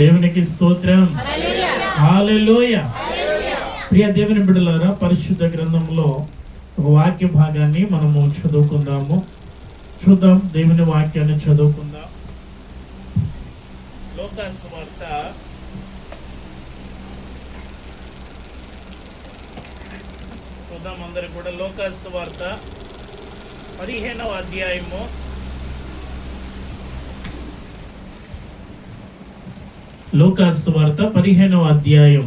దేవునికి స్తోత్రం. హల్లెలూయా. ప్రియ దేవుని బిడ్డలారా, పరిశుద్ధ గ్రంథంలో ఒక వాక్య భాగాన్ని మనము చదువుకుందాము. చూద్దాం, దేవుని వాక్యాన్ని చదువుకుందాం. లోకాసు సువార్త చూద్దాం అందరూ కూడా. లోకాసు సువార్త 15వ అధ్యాయము లోకాసు సువార్త 15వ అధ్యాయం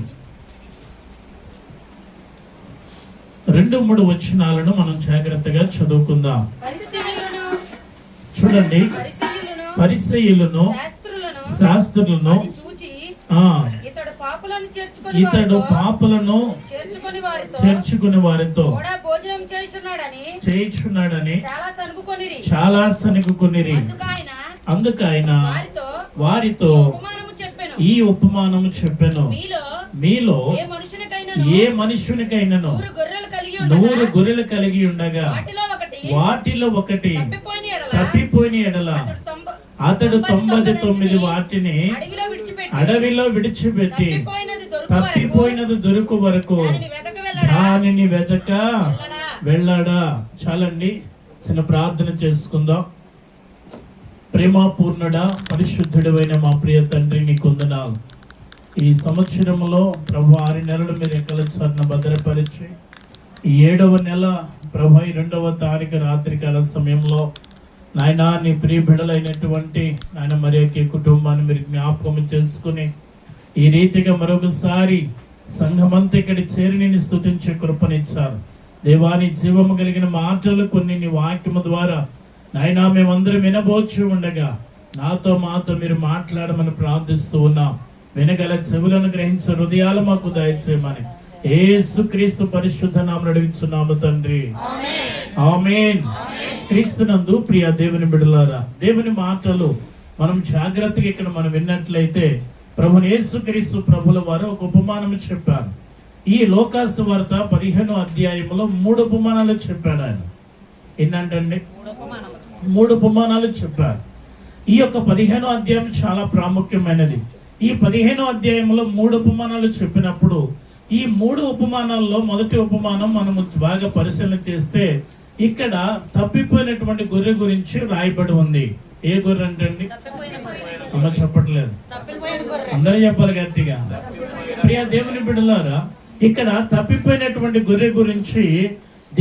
2-3 వచనాలను మనం జాగ్రత్తగా చదువుకుందాం. చూడండి, పరిసయ్యులను శాస్త్రులను ఇతడు పాపులను చేర్చుకుని వారితో చేయించున్నాడని చాలా సనుగుకొనిరి. అందుకైన వారితో ఈ ఉపమానము చెప్పెను, మీలో ఏ మనుషునికైనను 100 గొర్రెలు కలిగి ఉండగా వాటిలో ఒకటి తప్పిపోయిన ఎడల అతడు 99 వాటిని అడవిలో విడిచిపెట్టి తప్పిపోయినది దొరుకు వరకు దానిని వెతక వెళ్ళాడా. చాలండి, చిన్న ప్రార్థన చేసుకుందాం. ప్రేమపూర్ణుడా, పరిశుద్ధుడైన మా ప్రియ తండ్రి, నీకు వందనాలు. ఈ సంవత్సరంలో ప్రభు 6 నెలలు మీరు ఎక్కల చరణ భద్రపరిచి, ఈ 7వ నెల ప్రభు 2వ తారీఖు రాత్రికాల సమయంలో నాయన నీ ప్రియ బిడ్డలైనటువంటి నాయన మరియకి కుటుంబాన్ని మీరు జ్ఞాపకం చేసుకుని ఈ రీతిగా మరొకసారి సంఘమంతా ఇక్కడ చేరి నిన్ను స్తుతించే కృపనిచ్చారు. దేవాని జీవము కలిగిన మాటలు కొన్ని నీ వాక్యము ద్వారా నాయన మేమందరం వినబోచి ఉండగా మాతో మీరు మాట్లాడమని ప్రార్థిస్తూ ఉన్నాం. వినగల చెవులను గ్రహించే హృదయాలు మాకు దయచేయమని యేసుక్రీస్తు పరిశుద్ధ నామమున అడుగుచున్నాము తండ్రి, ఆమేన్. క్రీస్తునందు ప్రియ దేవుని బిడ్డలారా, దేవుని మాటలు మనం జాగ్రత్తగా ఇక్కడ మనం విన్నట్లయితే ప్రభుని యేసుక్రీస్తు ప్రభుల వారు ఒక ఉపమానం చెప్పారు. ఈ లోకాసు వార్త 15వ అధ్యాయంలో 3 ఉపమానాలు చెప్పాడు ఆయన. ఏంటంటే 3 ఉపమానాలు చెప్పారు. ఈ యొక్క 15వ అధ్యాయం చాలా ప్రాముఖ్యమైనది. ఈ 15వ అధ్యాయంలో 3 ఉపమానాలు చెప్పినప్పుడు ఈ 3 ఉపమానాల్లో మొదటి ఉపమానం మనము బాగా పరిశీలన చేస్తే ఇక్కడ తప్పిపోయినటువంటి గొర్రె గురించి రాయబడి ఉంది. ఏ గొర్రె అంటే అమ్మ చెప్పట్లేదు, అందరూ చెప్పాలి గట్టిగా. ప్రియ దేవుని బిడ్డలారా, ఇక్కడ తప్పిపోయినటువంటి గొర్రె గురించి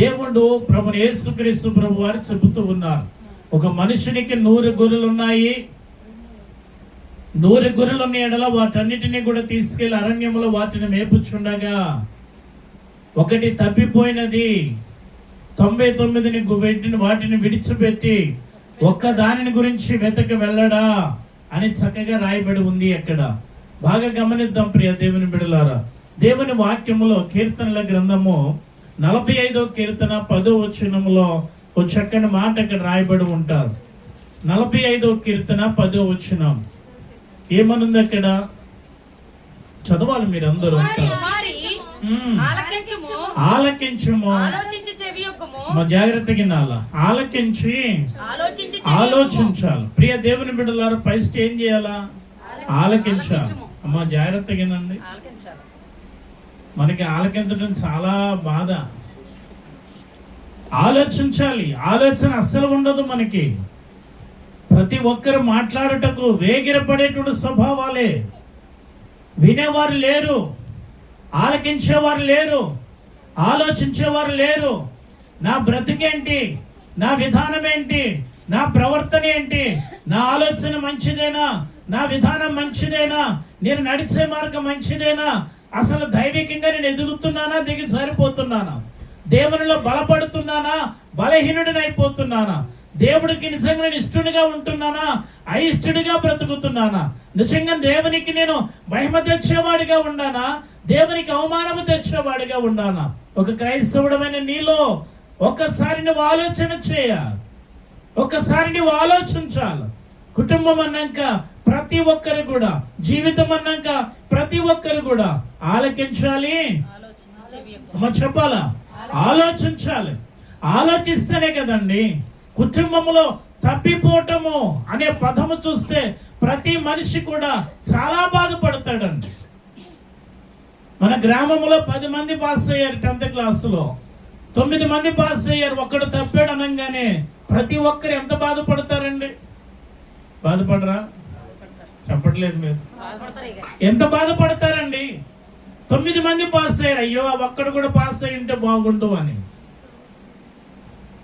దేవుడు ప్రభుని యేసుక్రీస్తు ప్రభు వారు చెబుతూ ఉన్నారు. ఒక మనుషునికి 100 గొర్రెలు ఉన్నాయి. 100 గొర్రెలు ఉన్న ఎడల వాటన్నిటినీ కూడా తీసుకెళ్లి అరణ్యంలో వాటిని మేపుచుండగా ఒకటి తప్పిపోయినది. 99 వాటిని విడిచిపెట్టి ఒక్క దానిని గురించి వెతక వెళ్ళడా అని చక్కగా రాయబడి ఉంది. అక్కడ బాగా గమనిద్దాం ప్రియ దేవుని బిడ్డలారా. దేవుని వాక్యములో కీర్తనల గ్రంథము 45వ కీర్తన 10వ వచనములో ఒక చక్కని మాట అక్కడ రాయబడి ఉంటారు. 45వ కీర్తన 10వ వచనం ఏమనుంది అక్కడ? చదవాలి మీరు అందరూ. ఆలకించుము, జాగ్రత్తగా వినాలా, ఆలకించి ఆలోచించాలి. ప్రియ దేవుని బిడ్డలారా, ఫస్ట్ ఏం చేయాలా? ఆలకించాలి. అమ్మ జాగ్రత్తగా వినండి. మనకి ఆలకించడం చాలా బాధ. ఆలోచించాలి. ఆలోచన అస్సలు ఉండదు మనకి. ప్రతి ఒక్కరు మాట్లాడుటకు వేగిరపడేటువంటి స్వభావాలే. వినేవారు లేరు, ఆలకించేవారు లేరు, ఆలోచించేవారు లేరు. నా బ్రతికేంటి, నా విధానం ఏంటి, నా ప్రవర్తన ఏంటి, నా ఆలోచన మంచిదేనా, నా విధానం మంచిదేనా, నేను నడిచే మార్గం మంచిదేనా, అసలు దైవికంగా నేను ఎదుగుతున్నానా, దిగి సరిపోతున్నానా, దేవునిలో బలపడుతున్నానా, బలహీనుడిని అయిపోతున్నానా, దేవుడికి నిజంగా నేను ఇష్టడిగా ఉంటున్నానా, అయిష్టడిగా బ్రతుకుతున్నానా, నిజంగా దేవునికి నేను మహిమ తెచ్చేవాడిగా ఉండానా, దేవునికి అవమానము తెచ్చేవాడిగా ఉండానా? ఒక క్రైస్తవుడమైన నీలో ఒక్కసారి నువ్వు ఆలోచన చేయాలి, ఒక్కసారి నువ్వు ఆలోచించాలి. కుటుంబం అన్నాక ప్రతి ఒక్కరు కూడా, జీవితం అన్నాక ప్రతి ఒక్కరు కూడా ఆలకించాలి. చెప్పాలా? ఆలోచించాలి. ఆలోచిస్తేనే కదండి కుటుంబంలో తప్పిపోవటము అనే పదము చూస్తే ప్రతి మనిషి కూడా చాలా బాధపడతాడండి. మన గ్రామంలో 10 మంది పాస్ అయ్యారు 10th క్లాసులో, 9 మంది పాస్ అయ్యారు, ఒక్కడు తప్పాడు అనగానే ప్రతి ఒక్కరు ఎంత బాధపడతారండి? బాధపడరా? చెప్పట్లేదు మీరు. ఎంత బాధపడతారండి? 9 మంది పాస్ అయ్యారు, అయ్యో ఒక్కడు కూడా పాస్ అయ్యి ఉంటే బాగుండు అని.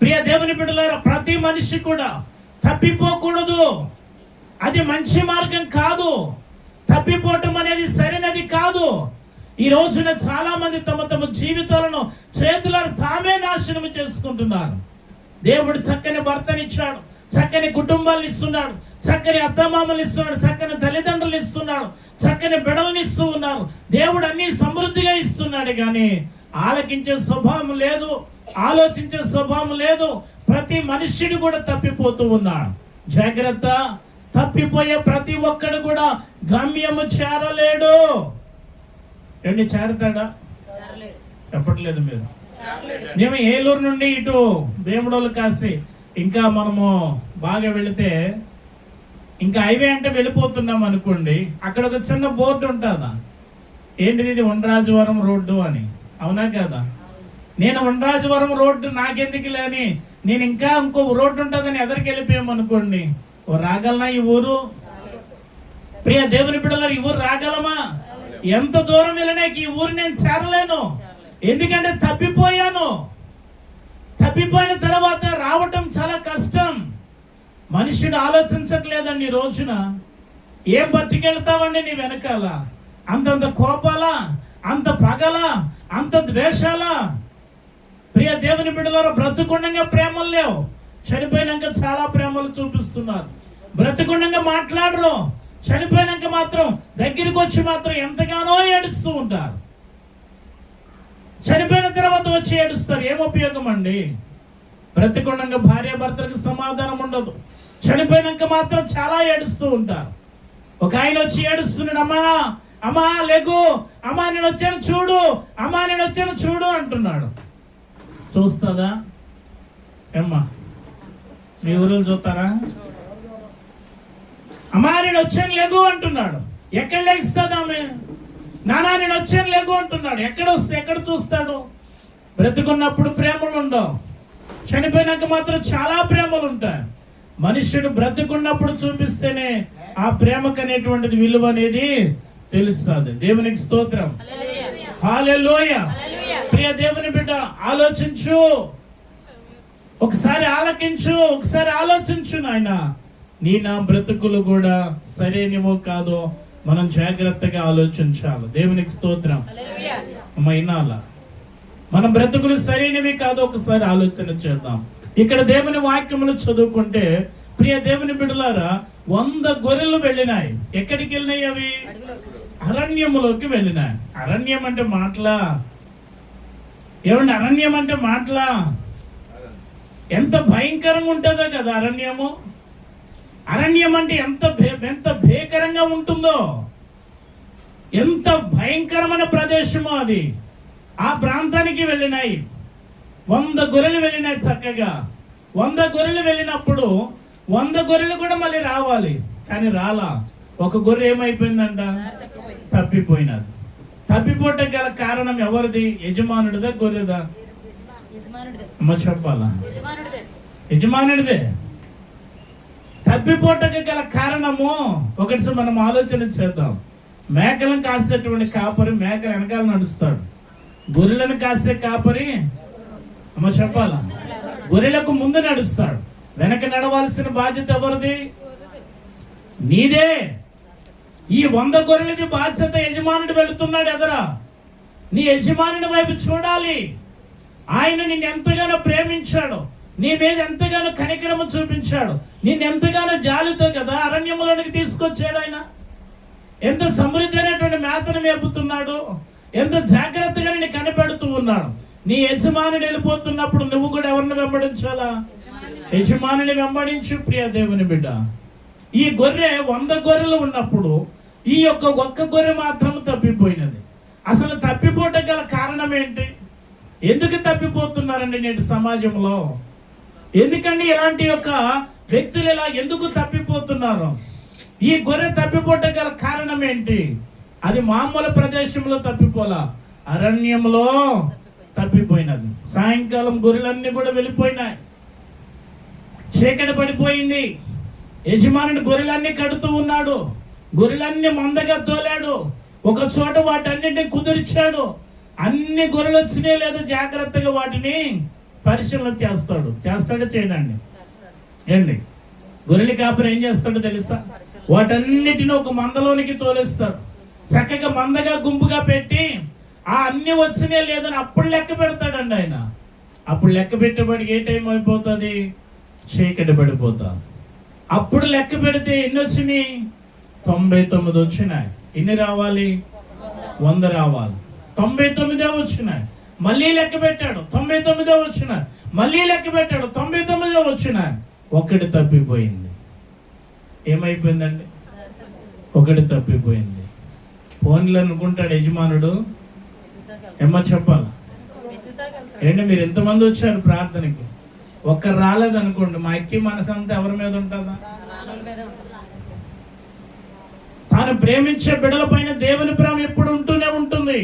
ప్రియ దేవుని బిడ్డలారా, ప్రతి మనిషి కూడా తప్పిపోకూడదు. అది మంచి మార్గం కాదు. తప్పిపోవటం అనేది సరైనది కాదు. ఈ రోజున చాలా మంది తమ తమ జీవితాలను చేతులను తామే నాశనం చేసుకుంటున్నారు. దేవుడు చక్కని భర్తనిచ్చాడు, చక్కని కుటుంబాలను ఇస్తున్నాడు, చక్కని అత్తమామలు ఇస్తున్నాడు, చక్కని తల్లిదండ్రులు ఇస్తున్నాడు, చక్కని బిడ్డలను ఇస్తూ ఉన్నారు. దేవుడు అన్ని సమృద్ధిగా ఇస్తున్నాడు, కానీ ఆలకించే స్వభావం లేదు, ఆలోచించే స్వభావం లేదు. ప్రతి మనుష్యుడు కూడా తప్పిపోతూ ఉన్నాడు. జాగ్రత్త, తప్పిపోయే ప్రతి ఒక్కడు కూడా గమ్యము చేరలేడు. ఏంటి, చేరతాడా? చెప్పట్లేదు మీరు. మేము ఏలూరు నుండి ఇటు వేముడోలు కాసి ఇంకా మనము బాగా వెళితే ఇంకా హైవే అంటే వెళ్ళిపోతున్నాం అనుకోండి, అక్కడ ఒక చిన్న బోర్డు ఉంటుందా, ఏంటిది, ఇది ఉండ్రాజవరం రోడ్డు అని. అవునా కదా? నేను ఉండ్రాజవరం రోడ్డు నాకెందుకు లేని, నేను ఇంకా ఇంకో రోడ్డు ఉంటుందని ఎదరికి వెళ్ళిపోయామనుకోండి, ఓ రాగలనా ఈ ఊరు? ప్రియ దేవుని బిడ్డలారా, ఈ ఊరు రాగలమా? ఎంత దూరం వెళ్ళినా ఈ ఊరు నేను చేరలేను. ఎందుకంటే తప్పిపోయాను. తప్పిపోయిన తర్వాత రావటం చాలా కష్టం. మనుషుడు ఆలోచించట్లేదండి ఈ రోజున. ఏం బతికెళ్తావండి నీ వెనకాల? అంతంత కోపాలా, అంత పగలా, అంత ద్వేషాలా? ప్రియ దేవుని బిడ్డలారా, బ్రతుకుండగా ప్రేమలు లేవు, చనిపోయినాక చాలా ప్రేమలు చూపిస్తున్నారు. బ్రతుకుండగా మాట్లాడరు, చనిపోయినాక మాత్రం దగ్గరికి వచ్చి మాత్రం ఎంతగానో ఏడుస్తూ ఉంటారు. చనిపోయిన తర్వాత వచ్చి ఏడుస్తారు. ఏం ఉపయోగం అండి? బ్రతికుండగా భార్య భర్తలకు సమాధానం ఉండదు, చనిపోయినాక మాత్రం చాలా ఏడుస్తూ ఉంటారు. ఒక ఆయన వచ్చి ఏడుస్తున్నాడు, అమ్మా అమ్మా లేకు, అమ్మా నేను వచ్చాను చూడు, అమ్మా నేను వచ్చాను చూడు అంటున్నాడు. చూస్తుందా ఏమ్మా? మీ ఊరు చూస్తారా? అమ్మా నేను వచ్చాను లేగు అంటున్నాడు. ఎక్కడ లేస్తుంది ఆమె? నానా నేను వచ్చాను లేగు అంటున్నాడు. ఎక్కడ చూస్తాడు? బ్రతుకున్నప్పుడు ప్రేమలు ఉండవు, చనిపోయినాక మాత్రం చాలా ప్రేమలు ఉంటాయి. మనుష్యుడు బ్రతుకున్నప్పుడు చూపిస్తేనే ఆ ప్రేమకు అనేటువంటిది విలువ అనేది తెలుస్తుంది. దేవునికి స్తోత్రం, హల్లెలూయా. ప్రియ దేవుని బిడ్డ, ఆలోచించు, ఒకసారి ఆలకించు, ఒకసారి ఆలోచించు. నాయన, నీ నా బ్రతుకులు కూడా సరైనవో కాదో మనం జాగ్రత్తగా ఆలోచించాలి. దేవునికి స్తోత్రం. అమ్మాయినాల మన బ్రతుకులు సరైనవి కాదో ఒకసారి ఆలోచన చేద్దాం. ఇక్కడ దేవుని వాక్యములు చదువుకుంటే, ప్రియ దేవుని బిడ్డలారా, 100 గొర్రెలు వెళ్ళినాయి. ఎక్కడికి వెళ్ళినాయి అవి? అరణ్యములోకి వెళ్ళినాయి. అరణ్యం అంటే మాటలా? ఏమండి, అరణ్యం అంటే మాటలా? ఎంత భయంకరంగా ఉంటుందో కదా అరణ్యము. అరణ్యం అంటే ఎంత భీకరంగా ఉంటుందో, ఎంత భయంకరమైన ప్రదేశమో అది. ఆ ప్రాంతానికి వెళ్ళినాయి. 100 గొర్రెలు వెళ్ళినాయి చక్కగా. 100 గొర్రెలు వెళ్ళినప్పుడు 100 గొర్రెలు కూడా మళ్ళీ రావాలి, కానీ రాలా. ఒక గొర్రె ఏమైపోయిందంట? తప్పిపోయినది. తప్పిపోవటం గల కారణం ఎవరిది? యజమానుడిదా గొర్రెదా? అమ్మ చెప్పాలా? యజమానుడిదే. తప్పిపోవటం గల కారణము ఒకటి మనం ఆలోచన చేద్దాం. మేకలను కాసేటువంటి కాపరి మేకల వెనకాల నడుస్తాడు, గొర్రెలను కాసే కాపరి అమ్మ చెప్పాలా గొర్రెలకు ముందు నడుస్తాడు. వెనక నడవాల్సిన బాధ్యత ఎవరిది? నీదే. ఈ 100 గొర్రెలది బాధ్యత యజమానుడు వెళుతున్నాడు ఎదరా. నీ యజమానుని వైపు చూడాలి. ఆయన నిన్ను ఎంతగానో ప్రేమించాడు, నీ మీద ఎంతగానో కనికరము చూపించాడు, నిన్ను ఎంతగానో జాలితో కదా అరణ్యములోనికి తీసుకొచ్చాడు. ఆయన ఎంత సమృద్ధి అయినటువంటి మేతను మేపుతున్నాడు, ఎంత జాగ్రత్తగా నిన్ను కనిపెడుతూ ఉన్నాడు. నీ యజమానుడు వెళ్ళిపోతున్నప్పుడు నువ్వు కూడా ఎవరిని వెంబడించాలా? యజమానుని వెంబడించు. ప్రియ దేవుని బిడ్డ, ఈ గొర్రె 100 గొర్రెలు ఉన్నప్పుడు ఈ ఒక్క గొర్రె మాత్రం తప్పిపోయినది. అసలు తప్పిపోవటం గల కారణం ఏంటి? ఎందుకు తప్పిపోతున్నారండి నేటి సమాజంలో? ఎందుకండి ఇలాంటి వ్యక్తులు ఇలా ఎందుకు తప్పిపోతున్నారు? ఈ గొర్రె తప్పిపోట గల కారణం ఏంటి? అది మామూలు ప్రదేశంలో తప్పిపోలా, అరణ్యంలో తప్పిపోయినది. సాయంకాలం గొర్రెలన్నీ కూడా వెళ్ళిపోయినాయి, చీకటి పడిపోయింది. యజమానుడు గొర్రెలన్నీ కడుతూ ఉన్నాడు, గొర్రెలన్నీ మందగా తోలాడు, ఒక చోట వాటన్నిటిని కుదిర్చాడు. అన్ని గొర్రెలు వచ్చినాయి లేదా జాగ్రత్తగా వాటిని పరిశీలన చేస్తాడో చేయడండి ఏండి. గొర్రెల కాపరి ఏం చేస్తాడో తెలుసా? వాటన్నిటిని ఒక మందలోనికి తోలేస్తాడు, చక్కగా మందగా గుంపుగా పెట్టి ఆ అన్ని వచ్చినాయి లేదని అప్పుడు లెక్క పెడతాడండి ఆయన. అప్పుడు లెక్క పెట్టేవాడికి ఏ టైం అయిపోతుంది? చీకటి పడిపోతా. అప్పుడు లెక్క పెడితే ఎన్ని వచ్చినాయి? 99 వచ్చినాయి. ఎన్ని రావాలి? 100 రావాలి. 99 వచ్చినాయి. మళ్ళీ లెక్క పెట్టాడు, 99 వచ్చినాయి. మళ్ళీ లెక్క పెట్టాడు, 99 వచ్చినాయి. ఒకటి తప్పిపోయింది. ఏమైపోయిందండి? ఒకటి తప్పిపోయింది. ఫోన్లు అనుకుంటాడు యజమానుడు, ఏమో చెప్పాలా ఏంటి? మీరు ఎంతమంది వచ్చారు ప్రార్థనకి? ఒక్కరు రాలేదనుకోండి, మా ఎక్కి మనసంతా ఎవరి మీద ఉంటుందా? తాను ప్రేమించే బిడ్డల పైన దేవుని ప్రేమ ఎప్పుడు ఉంటూనే ఉంటుంది.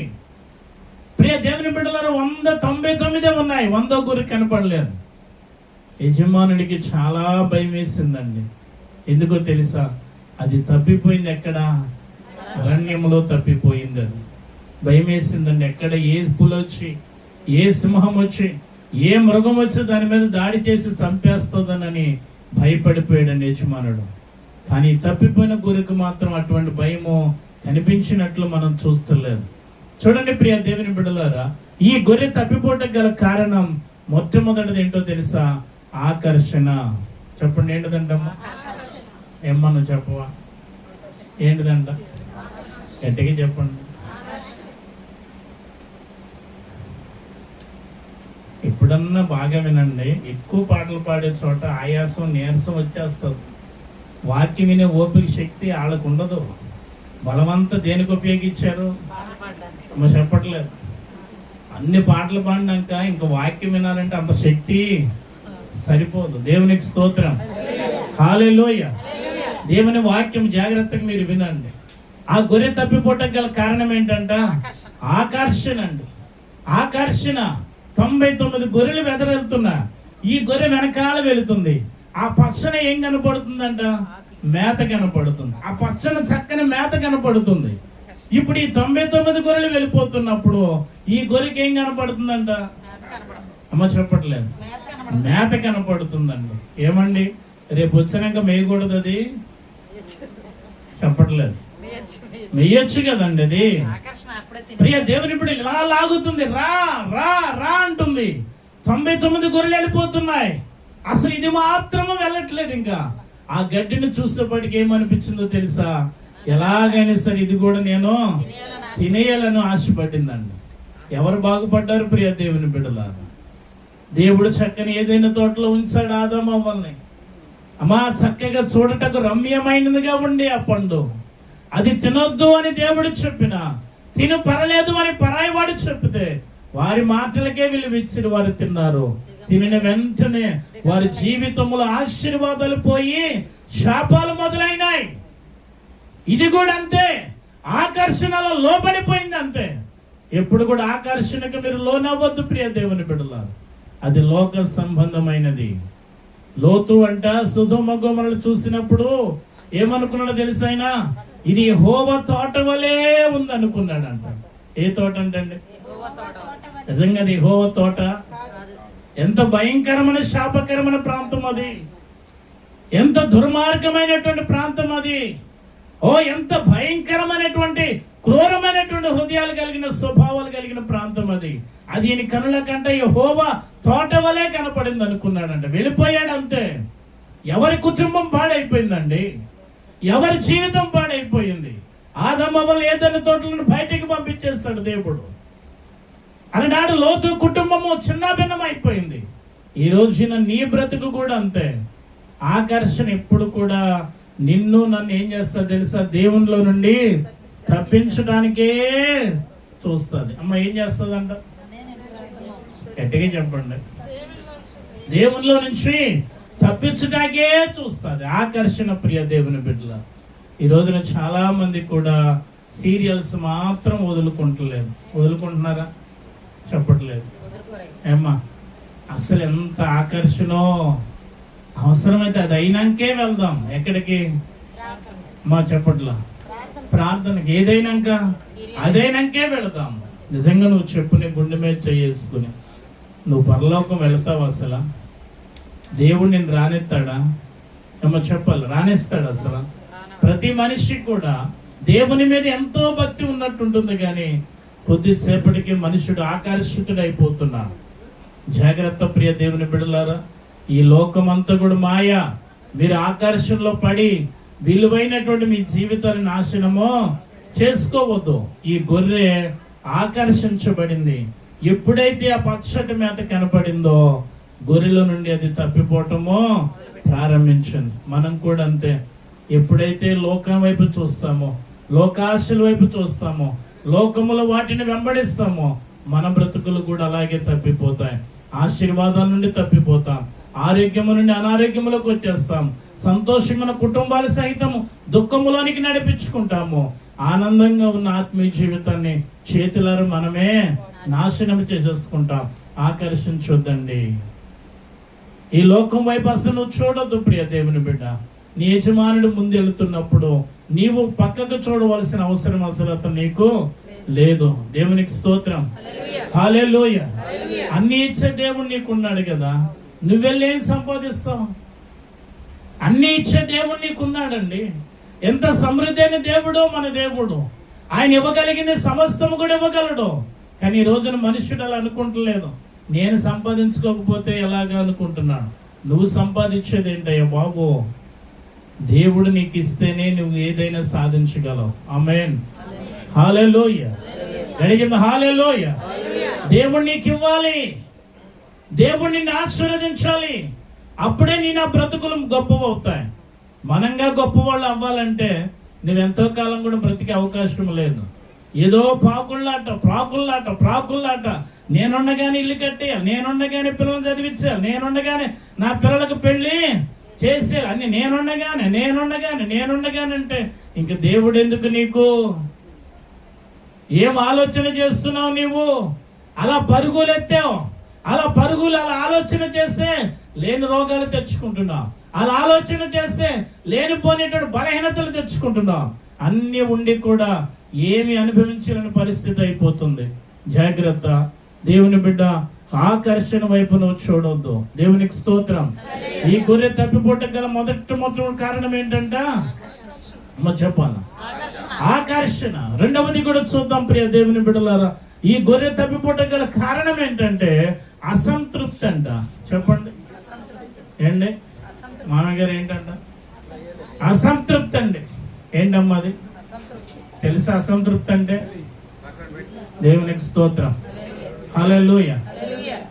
ప్రియ దేవుని బిడ్డలను 199 ఉన్నాయి, 100 గురి కనపడలేదు. యజమానుడికి చాలా భయం వేసిందండి. ఎందుకో తెలుసా? అది తప్పిపోయింది ఎక్కడ? అరణ్యంలో తప్పిపోయింది. అది భయం వేసిందండి. ఎక్కడ ఏ పులి వచ్చి, ఏ సింహం వచ్చి, ఏ మృగం వచ్చి దాని మీద దాడి చేసి చంపేస్తుందనని భయపడిపోయాడండి యజమానుడు. కానీ తప్పిపోయిన గొర్రెకు మాత్రం అటువంటి భయము కనిపించినట్లు మనం చూస్తలేదు. చూడండి ప్రియ దేవుని బిడ్డలారా, ఈ గొర్రె తప్పిపోవటం గల కారణం మొట్టమొదటిది ఏంటో తెలుసా? ఆకర్షణ. చెప్పండి, ఏంటిదంటమ్మా? ఏమన్నా చెప్పవా? ఏంటిదంట? గట్టిగా చెప్పండి. ఎప్పుడన్నా బాగా వినండి, ఎక్కువ పాటలు పాడే చోట ఆయాసం నీరసం వచ్చేస్తుంది. వాక్యం వినే ఓపిక శక్తి వాళ్ళకు ఉండదు. బలవంతా దేనికి ఉపయోగించారు? చెప్పట్లేదు. అన్ని పాటలు పాడినాక ఇంకా వాక్యం వినాలంటే అంత శక్తి సరిపోదు. దేవునికి స్తోత్రం, హల్లెలూయా. దేవుని వాక్యం జాగ్రత్తగా మీరు వినండి. ఆ గొర్రె తప్పిపోవటం గల కారణం ఏంటంట? ఆకర్షణ అండి. ఆకర్షణ. 99 గొర్రెలు వెదరెళ్తున్నా, ఈ గొర్రె వెనకాల వెళుతుంది. ఆ పచ్చన ఏం కనపడుతుందంట? మేత కనపడుతుంది. ఆ పచ్చన చక్కని మేత కనపడుతుంది. ఇప్పుడు ఈ 99 గొర్రెలు వెళ్ళిపోతున్నప్పుడు ఈ గొర్రెకి ఏం కనపడుతుందంట? అమ్మ చెప్పట్లేదు. మేత కనపడుతుందండి. ఏమండి, రేపు వచ్చినాక మేయకూడదు? అది చెప్పట్లేదు. మెయ్యొచ్చు కదండి. అది ప్రియ దేవుని ఇప్పుడు ఇలా లాగుతుంది, రా రా రా అంటుంది. 99 గొర్రెలు వెళ్ళిపోతున్నాయి, అసలు ఇది మాత్రము వెళ్ళట్లేదు. ఇంకా ఆ గడ్డిని చూసేప్పటికి ఏమనిపించిందో తెలుసా? ఎలాగైనా సరే ఇది కూడా నేను తినేయాలని ఆశపడిందండి. ఎవరు బాగుపడ్డారు ప్రియ దేవుని బిడ్డలారా? దేవుడు చక్కని ఏదైనా తోటలో ఉంచాడు ఆదాము అవ్వల్ని. అమ్మా, చక్కగా చూడటకు రమ్యమైనదిగా ఉండి ఆ పండు, అది తినొద్దు అని దేవుడు చెప్పిన, తిను పర్లేదు అని పరాయివాడు చెప్తే వారి మాటలకే విలువిచ్చి వారు తిన్నారు. తినిన వెంటనే వారి జీవితంలో ఆశీర్వాదాలు పోయి శాపాలు మొదలైనాయి. ఇది కూడా అంతే, ఆకర్షణలో లోబడిపోయింది అంతే. ఎప్పుడు కూడా ఆకర్షణకు మీరు లోనవ్వద్దు ప్రియ దేవుని బిడ్డలారా. అది లోక సంబంధమైనది. లోతు అంట సొదొమ గొమొర్రలు చూసినప్పుడు ఏమనుకున్నాడో తెలుసా? ఆయన ఇది యెహోవా తోట వలే ఉంది అనుకున్నాడంట. ఏ తోట అంటండి? నిజంగా అది యెహోవా తోట. ఎంత భయంకరమైన శాపకరమైన ప్రాంతం అది, ఎంత దుర్మార్గమైనటువంటి ప్రాంతం అది. ఓ ఎంత భయంకరమైనటువంటి క్రూరమైనటువంటి హృదయాలు కలిగిన స్వభావాలు కలిగిన ప్రాంతం అది. అది ఈయన కనుల కంటే యెహోవా తోట వలే కనపడింది అనుకున్నాడంట. వెళ్ళిపోయాడు అంతే. ఎవరి కుటుంబం పాడైపోయిందండి, ఎవరి జీవితం పాడైపోయింది. ఆదాము అవ్వలు ఏదైనా తోటలను బయటికి పంపించేస్తాడు దేవుడు. అలనాడు లోతు కుటుంబము చిన్నాభిన్నం అయిపోయింది. ఈ రోజున నీ బ్రతుకు కూడా అంతే. ఆకర్షణ ఎప్పుడు కూడా నిన్ను నన్ను ఏం చేస్తా తెలుసా? దేవునిలో నుండి తప్పించడానికే చూస్తుంది. అమ్మ ఏం చేస్తుందంట? గట్టిగా చెప్పండి. దేవునిలో నుంచి తప్పించడానికే చూస్తుంది ఆకర్షణ. ప్రియ దేవుని బిడ్డల, ఈ రోజున చాలా మంది కూడా సీరియల్స్ మాత్రం వదులుకుంటున్నారా? చెప్పట్లేదు. ఏమ్మా, అసలు ఎంత ఆకర్షణో! అవసరమైతే అది అయినాకే వెళ్దాం. ఎక్కడికి? మా చెప్పట్లా, ప్రార్థనకి. ఏదైనాక అదైనాకే వెళదాం. నిజంగా నువ్వు చెప్పు, నీ గుండె మీద చేసుకుని నువ్వు పరలోకం వెళతావు. అసలు దేవుడు నిన్ను రానిస్తాడా? ఏమో చెప్పాలి, రానిస్తాడు? అసలు ప్రతి మనిషికి కూడా దేవుని మీద ఎంతో భక్తి ఉన్నట్టుంటుంది, కానీ కొద్దిసేపటికి మనుషుడు ఆకర్షితుడైపోతున్నాడు. జాగ్రత్త ప్రియ దేవుని బిడ్డలారా, ఈ లోకమంతా కూడా మాయా. మీరు ఆకర్షణలో పడి విలువైనటువంటి మీ జీవితాన్ని నాశనమో చేసుకోవద్దు. ఈ గొర్రె ఆకర్షించబడింది. ఎప్పుడైతే ఆ పచ్చటి మేత కనపడిందో గొర్రెల నుండి అది తప్పిపోవటమో ప్రారంభించింది. మనం కూడా అంతే. ఎప్పుడైతే లోకం వైపు చూస్తామో, లోకాశల వైపు చూస్తామో, లోకములో వాటిని వెంబడిస్తామో, మన బ్రతుకులు కూడా అలాగే తప్పిపోతాయి. ఆశీర్వాదాల నుండి తప్పిపోతాం, ఆరోగ్యము నుండి అనారోగ్యములకు వచ్చేస్తాం, సంతోషమైన కుటుంబాల సహితము దుఃఖములోనికి నడిపించుకుంటాము. ఆనందంగా ఉన్న ఆత్మీయ జీవితాన్ని చేతులారా మనమే నాశనం చేసేసుకుంటాం. ఆకర్షించొద్దండి. ఈ లోకం వైపు అసలు నువ్వు చూడొద్దు ప్రియ దేవుని బిడ్డ. నీ యజమానుడు ముందు వెళుతున్నప్పుడు నీవు పక్కకు చూడవలసిన అవసరం అసలు అతను నీకు లేదు. దేవునికి స్తోత్రం, హల్లెలూయా. అన్ని ఇచ్చే దేవుడు నీకున్నాడు కదా, నువ్వెళ్ళి ఏం సంపాదిస్తావు? అన్ని ఇచ్చే దేవుడు నీకున్నాడండి. ఎంత సమృద్ధి అయిన దేవుడో మన దేవుడు. ఆయన ఇవ్వగలిగింది సమస్తము కూడా ఇవ్వగలడు. కానీ ఈ రోజున మనుషుడు అలా అనుకుంటలేదు. నేను సంపాదించుకోకపోతే ఎలాగా అనుకుంటున్నాను. నువ్వు సంపాదించేది ఏంటయ్యా బాబు? దేవుడు నీకు ఇస్తేనే నువ్వు ఏదైనా సాధించగలవు. ఆమేన్, హల్లెలూయా. అడిగింది హల్లెలూయా. దేవుడు నీకు ఇవ్వాలి, దేవుడు నిన్ను ఆశీర్వదించాలి. అప్పుడే నీ నా బ్రతుకులు గొప్పవవుతాయి. మనంగా గొప్పవాళ్ళు అవ్వాలంటే నువ్వెంతో కాలం కూడా బ్రతికే అవకాశం లేదు. ఏదో ప్రాకుల్లాట. నేనుండగానే ఇల్లు కట్టేయాలి, నేనుండగానే పిల్లలు చదివించాలి, నేనుండగానే నా పిల్లలకు పెళ్లి చేసేయాలి, అన్ని నేనుండగానే అంటే ఇంక దేవుడు ఎందుకు నీకు? ఏం ఆలోచన చేస్తున్నావు నీవు? అలా పరుగులు అలా ఆలోచన చేస్తే లేని రోగాలు తెచ్చుకుంటున్నావు. అలా ఆలోచన చేస్తే లేనిపోయినటువంటి బలహీనతలు తెచ్చుకుంటున్నావు. అన్ని ఉండి కూడా ఏమి అనుభవించలేని పరిస్థితి అయిపోతుంది. జాగ్రత్త దేవుని బిడ్డ, ఆకర్షణ వైపు నువ్వు చూడొద్దు. దేవునికి స్తోత్రం. ఈ గొర్రె తప్పిపోవటం గల మొదటి కారణం ఏంటంట? చెప్పాల, ఆకర్షణ. రెండవది కూడా చూద్దాం ప్రియ దేవుని బిడ్డలారా. ఈ గొర్రె తప్పిపోవటం గల కారణం ఏంటంటే అసంతృప్తి అంట. చెప్పండి ఏంటి మామగారు? ఏంటంట అసంతృప్తి అండి. ఏంటమ్మా అది? తెలుసా అసంతృప్తి అంటే? దేవునికి స్తోత్రం, హల్లెలూయా.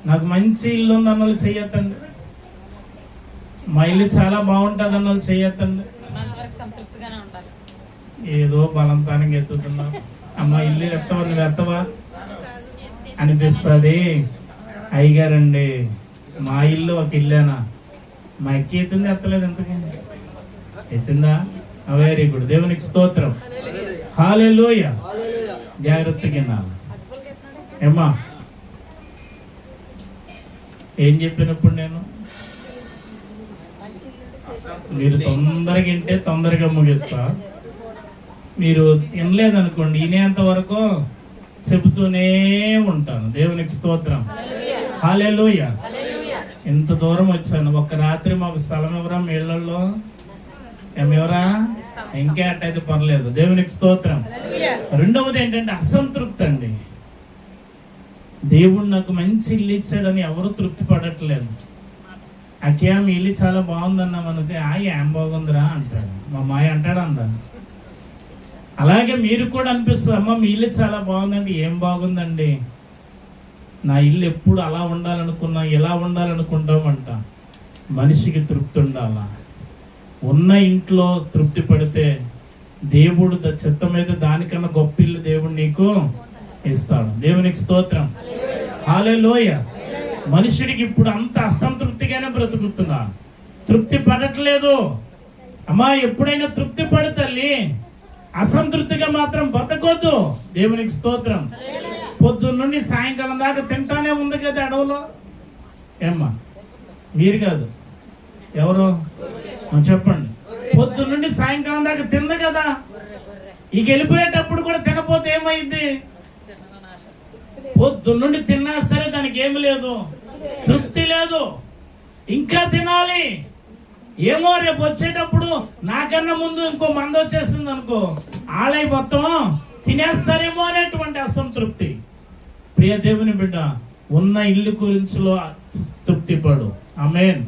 నాకు మంచి ఇల్లు ఉంది అన్నోళ్ళు చెయ్యొద్దండి. మా ఇల్లు చాలా బాగుంటుంది అన్నోళ్ళు చెయ్యొద్దండి. ఏదో బలంతానికి ఎత్తుతున్నా. అమ్మ ఇల్లు ఎత్తవా, నువ్వు ఎత్తవా అనిపిస్తుంది. అయ్యగారండి మా ఇల్లు ఒక ఇల్లేనా? మా ఎక్కి ఎత్తింది, ఎత్తలేదు. ఎంతకి ఎత్తిందా? Very good. దేవునికి స్తోత్రం, హల్లెలూయా. జాగ్రత్తగా ఏమ్మా ఏం చెప్పినప్పుడు నేను మీరు తొందరగా వింటే తొందరగా ముగిస్తా. మీరు వినలేదనుకోండి, వినేంత వరకు చెబుతూనే ఉంటాను. దేవునికి స్తోత్రం, హల్లెలూయా. ఇంత దూరం వచ్చాను. ఒక రాత్రి మాకు స్థలం ఎవరా? మీ ఇళ్లలో ఎవరా? ఇంకా అట్టయితే పర్లేదు. దేవునికి స్తోత్రం. రెండవది ఏంటంటే అసంతృప్తి అండి. దేవుడు నాకు మంచి ఇల్లు ఇచ్చాడని ఎవరు తృప్తి పడట్లేదు. అక్యా మీ ఇల్లు చాలా బాగుందన్నా మనకి, ఏం బాగుందిరా అంటాడు. మా మాయ అంటాడు అందా. అలాగే మీరు కూడా అనిపిస్తుంది, అమ్మ మీ ఇల్లు చాలా బాగుందండి. ఏం బాగుందండి? నా ఇల్లు ఎప్పుడు అలా ఉండాలనుకున్నా, ఎలా ఉండాలనుకుంటామంట. మనిషికి తృప్తి ఉండాలా. ఉన్న ఇంట్లో తృప్తి పడితే దేవుడు చిత్తం మీద దానికన్నా గొప్ప ఇల్లు దేవుడు నీకు ఇస్తాడు. దేవునికి స్తోత్రం, హల్లెలూయా. మనుషుడికి ఇప్పుడు అంత అసంతృప్తిగానే బ్రతుకుతున్నా, తృప్తి పడట్లేదు. అమ్మా ఎప్పుడైనా తృప్తి పడు తల్లి, అసంతృప్తిగా మాత్రం బతకొద్దు. దేవునికి స్తోత్రం. పొద్దున్న నుండి సాయంకాలం దాకా తింటానే ఉంది కదా అడవులో. ఏమ్మా మీరు కాదు ఎవరు చెప్పండి. పొద్దున్న నుండి సాయంకాలం దాకా తింది కదా, ఇక వెళ్ళిపోయేటప్పుడు కూడా తినపోతే ఏమైంది? పొద్దున్న నుండి తిన్నా సరే దానికి ఏమి లేదు, తృప్తి లేదు, ఇంకా తినాలి. ఏమో రేపు వచ్చేటప్పుడు నాకన్నా ముందు ఇంకో మంద వచ్చేస్తుంది అనుకో, ఆలయ మొత్తం తినేస్తారేమో అనేటువంటి అసంతృప్తి. ప్రియ దేవుని బిడ్డ, ఉన్న ఇల్లు గురించిలో తృప్తి పడు. ఆమేన్.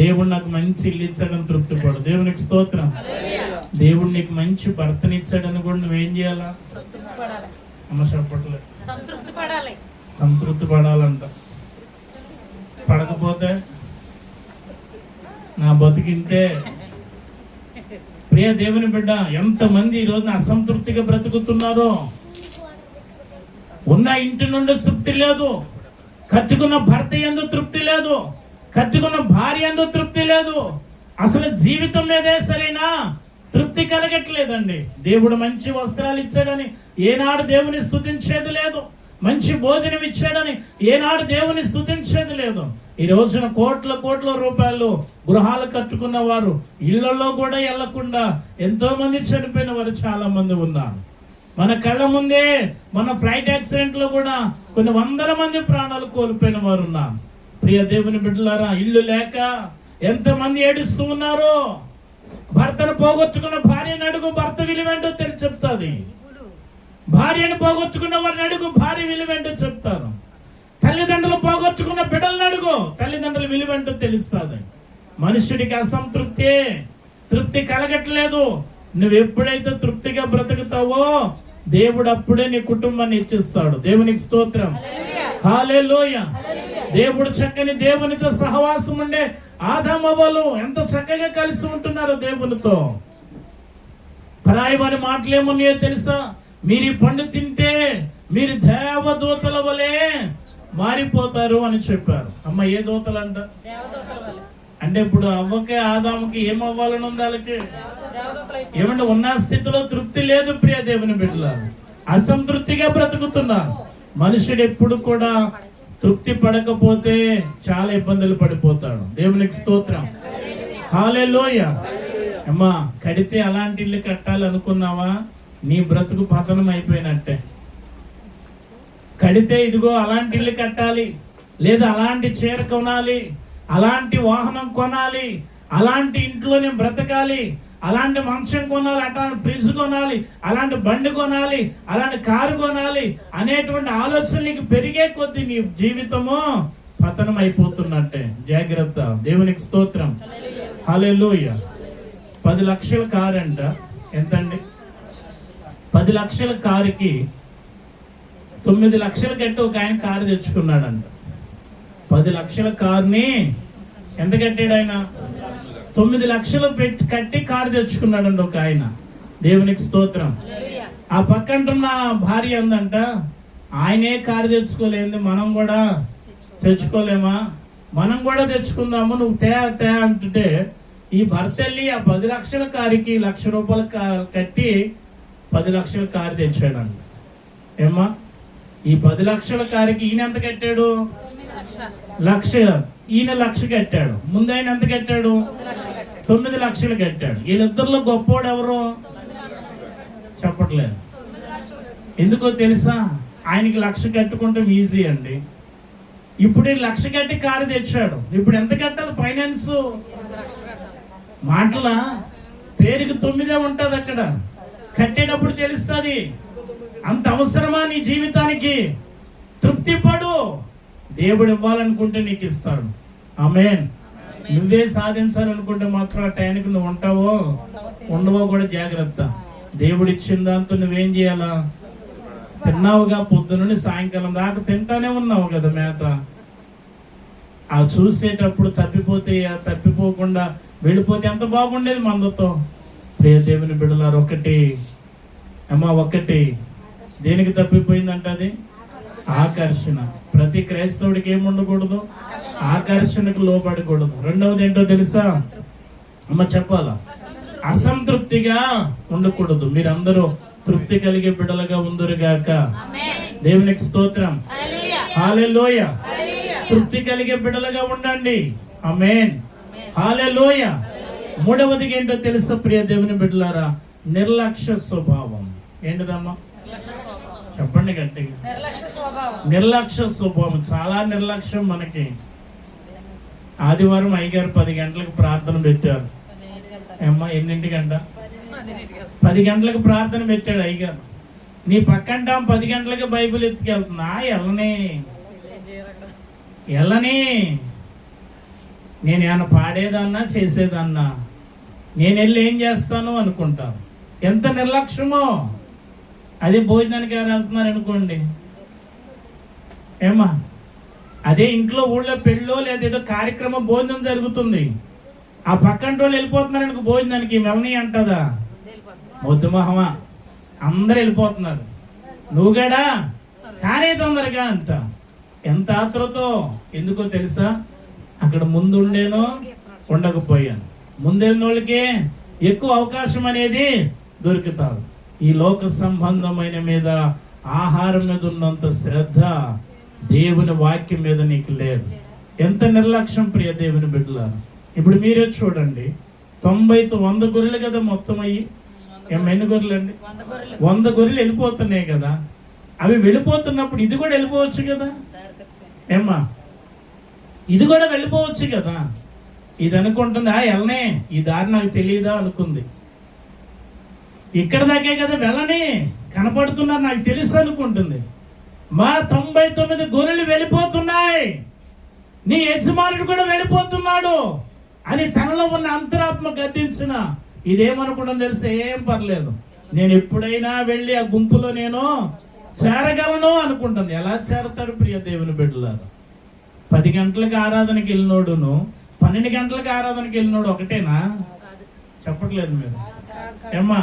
దేవుడు నాకు మంచి ఇల్లు ఇచ్చాడని తృప్తి పడు. దేవునికి స్తోత్రం. దేవుడు నీకు మంచి భర్తనిచ్చాడని కూడా నువ్వేం చేయాలా? అమ్మ చెప్పట్లేదు, సంతృప్తి పడాలంట. పడకపోతే నా బతికింటే. ప్రియ దేవుని బిడ్డ, ఎంతమంది ఈ రోజున అసంతృప్తిగా బ్రతుకుతున్నారో. ఉన్న ఇంటి నుండి తృప్తి లేదు, కట్టుకున్న భర్త యందు తృప్తి లేదు, కట్టుకున్న భార్య యందు తృప్తి లేదు, అసలు జీవితం మీదే సరైన తృప్తి కలగట్లేదండి. దేవుడు మంచి వస్త్రాలు ఇచ్చాడని ఏనాడు దేవుని స్తుతించేది లేదు, మంచి భోజనం ఇచ్చాడని ఏనాడు దేవుని స్తుతించేది లేదు. ఈ రోజున కోట్ల రూపాయలు గృహాలు కట్టుకున్న వారు ఇళ్లలో కూడా వెళ్లకుండా ఎంతో మంది చనిపోయిన వారు చాలా మంది ఉన్నారు. మన కళ్ళ ముందే మన ఫ్లైట్ యాక్సిడెంట్ లో కూడా కొన్ని వందల మంది ప్రాణాలు కోల్పోయిన వారు ఉన్నారు. ప్రియ దేవుని బిడ్డలారా, ఇల్లు లేక ఎంతమంది ఏడుస్తూ ఉన్నారు. భర్తను పోగొట్టుకున్న భార్యను అడుగు, భర్త విలువేంటో తెలిసి చెప్తాది. భార్యను పోగొట్టుకున్న వారిని అడుగు, భార్య విలువేంటో చెప్తారు. తల్లిదండ్రులు పోగొట్టుకున్న బిడ్డలను అడుగు, తల్లిదండ్రుల విలువేంటో తెలుస్తుంది. మనుషుడికి అసంతృప్తి, తృప్తి కలగట్లేదు. నువ్వు ఎప్పుడైతే తృప్తిగా బ్రతుకుతావో దేవుడు అప్పుడే నీ కుటుంబాన్ని ఇచ్చిస్తాడు. దేవునికి స్తోత్రం. హల్లెలూయా. దేవుడు చక్కని దేవునితో సహవాసం ఉండే ఆదామవ్వలు ఎంత చక్కగా కలిసి ఉంటున్నారు దేవునితో. పరాయి వారి మాటలేమున్నాయో తెలుసా? మీరు ఈ పండు తింటే మీరు దేవదూతల వలె మారిపోతారు అని చెప్పారు. అమ్మ ఏ దూతలు అంట? అంటే ఇప్పుడు అవ్వకే ఆదాముకి ఏమవ్వాలని ఉంది? వాళ్ళకి ఏమంటే ఉన్న స్థితిలో తృప్తి లేదు. ప్రియ దేవుని బిడ్డల, అసంతృప్తిగా బ్రతుకుతున్నారు. మనుషుడు ఎప్పుడు కూడా తృప్తి పడకపోతే చాలా ఇబ్బందులు పడిపోతాడు. దేవునికి స్తోత్రం. హల్లెలూయా. అమ్మా కడితే అలాంటి ఇల్లు కట్టాలనుకున్నావా? నీ బ్రతుకు పతనం అయిపోయినట్టే. కడితే ఇదిగో అలాంటి ఇల్లు కట్టాలి, లేదా అలాంటి చీర కొనాలి, అలాంటి వాహనం కొనాలి, అలాంటి ఇంట్లో నేను బ్రతకాలి, అలాంటి మంచం కొనాలి, అట్లాంటి ఫ్రిడ్జ్ కొనాలి, అలాంటి బండి కొనాలి, అలాంటి కారు కొనాలి అనేటువంటి ఆలోచన నీకు పెరిగే కొద్దీ నీ జీవితము పతనం అయిపోతున్నట్టే. జాగ్రత్త. దేవునికి స్తోత్రం. హల్లెలూయా. 10 లక్షల కారు అంట. ఎంతండి? 10 లక్షల కారుకి 9 లక్షలు కట్టి ఒక ఆయన కారు తెచ్చుకున్నాడంట. 10 లక్షల కారుని ఎంత కట్టాడు ఆయన? 9 లక్షలు పెట్టి కట్టి కారు తెచ్చుకున్నాడండి ఒక ఆయన. దేవునికి స్తోత్రం. ఆ పక్కంటున్న భార్య అందంట, ఆయనే కారు తెచ్చుకోలేదు, మనం కూడా తెచ్చుకోలేమా? మనం కూడా తెచ్చుకుందాము, నువ్వు తే అంటుంటే ఈ భర్త వెళ్ళి ఆ 10 లక్షల కారుకి 1,00,000 రూపాయలు కట్టి 10 లక్షల కారు తెచ్చాడంట. ఏమ్మా, ఈ 10 లక్షల కారుకి ఈయన ఎంత కట్టాడు? 1,00,000. ఈయన 1,00,000 కట్టాడు. ముందు ఆయన ఎంత కట్టాడు? 9 లక్షలు కట్టాడు. వీళ్ళిద్దరిలో గొప్పోడు ఎవరు? చెప్పట్లేదు. ఎందుకో తెలుసా? ఆయనకి 1,00,000 కట్టుకుంటే ఈజీ అండి. ఇప్పుడు 1,00,000 కట్టి కారు తెచ్చాడు. ఇప్పుడు ఎంత కట్టాలి? ఫైనాన్స్ మాటల పేరుకి 9 ఉంటుంది, అక్కడ కట్టేటప్పుడు తెలుస్తుంది. అంత అవసరమా నీ జీవితానికి? తృప్తి పడు. దేవుడు ఇవ్వాలనుకుంటే నీకు ఇస్తాడు. ఆమేన్. నువ్వే సాధించాలనుకుంటే మాత్రం ఆ టైంకి నువ్వు ఉంటావో ఉండవో కూడా జాగ్రత్త. దేవుడు ఇచ్చిన దాంతో నువ్వేం చేయాలా? తిన్నావుగా, పొద్దునుండి సాయంకాలం దాకా తింటానే ఉన్నావు కదా మేత. ఆ చూసేటప్పుడు తప్పిపోకుండా వెళ్ళిపోతే ఎంత బాగుండేది మందతో. ప్రియ దేవుని బిడ్డలారు, ఒకటి దేనికి తప్పిపోయిందంట? అది ఆకర్షణ. ప్రతి క్రైస్తవుడికి ఏముండకూడదు? ఆకర్షణకు లోపడకూడదు. రెండవది ఏంటో తెలుసా? అమ్మ చెప్పాలా? అసంతృప్తిగా ఉండకూడదు. మీరందరూ తృప్తి కలిగే బిడ్డలుగా ఉందురుగాక. దేవునికి స్తోత్రం. హల్లెలూయ. తృప్తి కలిగే బిడ్డలుగా ఉండండి. ఆమేన్. హల్లెలూయ. మూడవది ఏంటో తెలుసా ప్రియ దేవుని బిడ్డలారా? నిర్లక్ష్య స్వభావం. ఏంటిదమ్మా? చెప్పండి గట్టిగా. నిర్లక్ష్య స్వభావం. చాలా నిర్లక్ష్యం మనకి. ఆదివారం అయ్యగారు 10 గంటలకు ప్రార్థన పెట్టారు. అమ్మా ఎన్నింటికంట? 10 గంటలకు ప్రార్థన పెట్టాడు అయ్యగారు. నీ పక్కంట 10 గంటలకు బైబిల్ ఎత్తుకెళ్తున్నా. ఎల్లని నేను ఏమైనా పాడేదన్నా చేసేదన్నా నేను వెళ్ళి ఏం చేస్తాను అనుకుంటాను. ఎంత నిర్లక్ష్యమో. అదే భోజనానికి ఎవరు వెళ్తున్నారు అనుకోండి, ఏమా అదే ఇంట్లో ఊళ్ళో పెళ్ళో లేదా ఏదో కార్యక్రమం భోజనం జరుగుతుంది, ఆ పక్కంటి వాళ్ళు వెళ్ళిపోతున్నారు అనుకో భోజనానికి, వెళ్ళని అంటదా? వద్దు మహమా, అందరు వెళ్ళిపోతున్నారు, నువ్వు గడా కానీ తొందరగా అంట. ఎంత ఆత్రతో. ఎందుకో తెలుసా? అక్కడ ముందు ఉండేనో ఉండకపోయాను. ముందెళ్ళిన వాళ్ళకే ఎక్కువ అవకాశం అనేది దొరుకుతారు. ఈ లోక సంబంధమైన మీద, ఆహారం మీద ఉన్నంత శ్రద్ధ దేవుని వాక్యం మీద నీకు లేదు. ఎంత నిర్లక్ష్యం ప్రియ దేవుని బిడ్డలారా. ఇప్పుడు మీరే చూడండి, 100 గొర్రెలు కదా మొత్తం అయ్యి. ఎన్ని గొర్రెలు అండి? 100 గొర్రెలు వెళ్ళిపోతున్నాయి కదా. అవి వెళ్ళిపోతున్నప్పుడు ఇది కూడా వెళ్ళిపోవచ్చు కదా ఏమ్మా, ఇది కూడా వెళ్ళిపోవచ్చు కదా. ఇది అనుకుంటుంది, వెళ్ళనే, ఈ దారి నాకు తెలియదా అనుకుంది. ఇక్కడ దాకే కదా వెళ్ళని, కనపడుతున్నారు నాకు తెలుసు అనుకుంటుంది. మా 99 గొర్రెలు వెళ్ళిపోతున్నాయి, నీ యజమానుడు కూడా వెళ్ళిపోతున్నాడు అని తనలో ఉన్న అంతరాత్మ గద్దించిన ఇదేమనుకోవడం తెలిసి ఏం పర్లేదు, నేను ఎప్పుడైనా వెళ్ళి ఆ గుంపులో నేను చేరగలను అనుకుంటుంది. ఎలా చేరతారు ప్రియ దేవుని బిడ్డలారా? 10 గంటలకు ఆరాధనకి వెళ్ళినోడును 12 గంటలకు ఆరాధనకి వెళ్ళినోడు ఒకటేనా? చెప్పట్లేదు మీరు ఏమ్మా?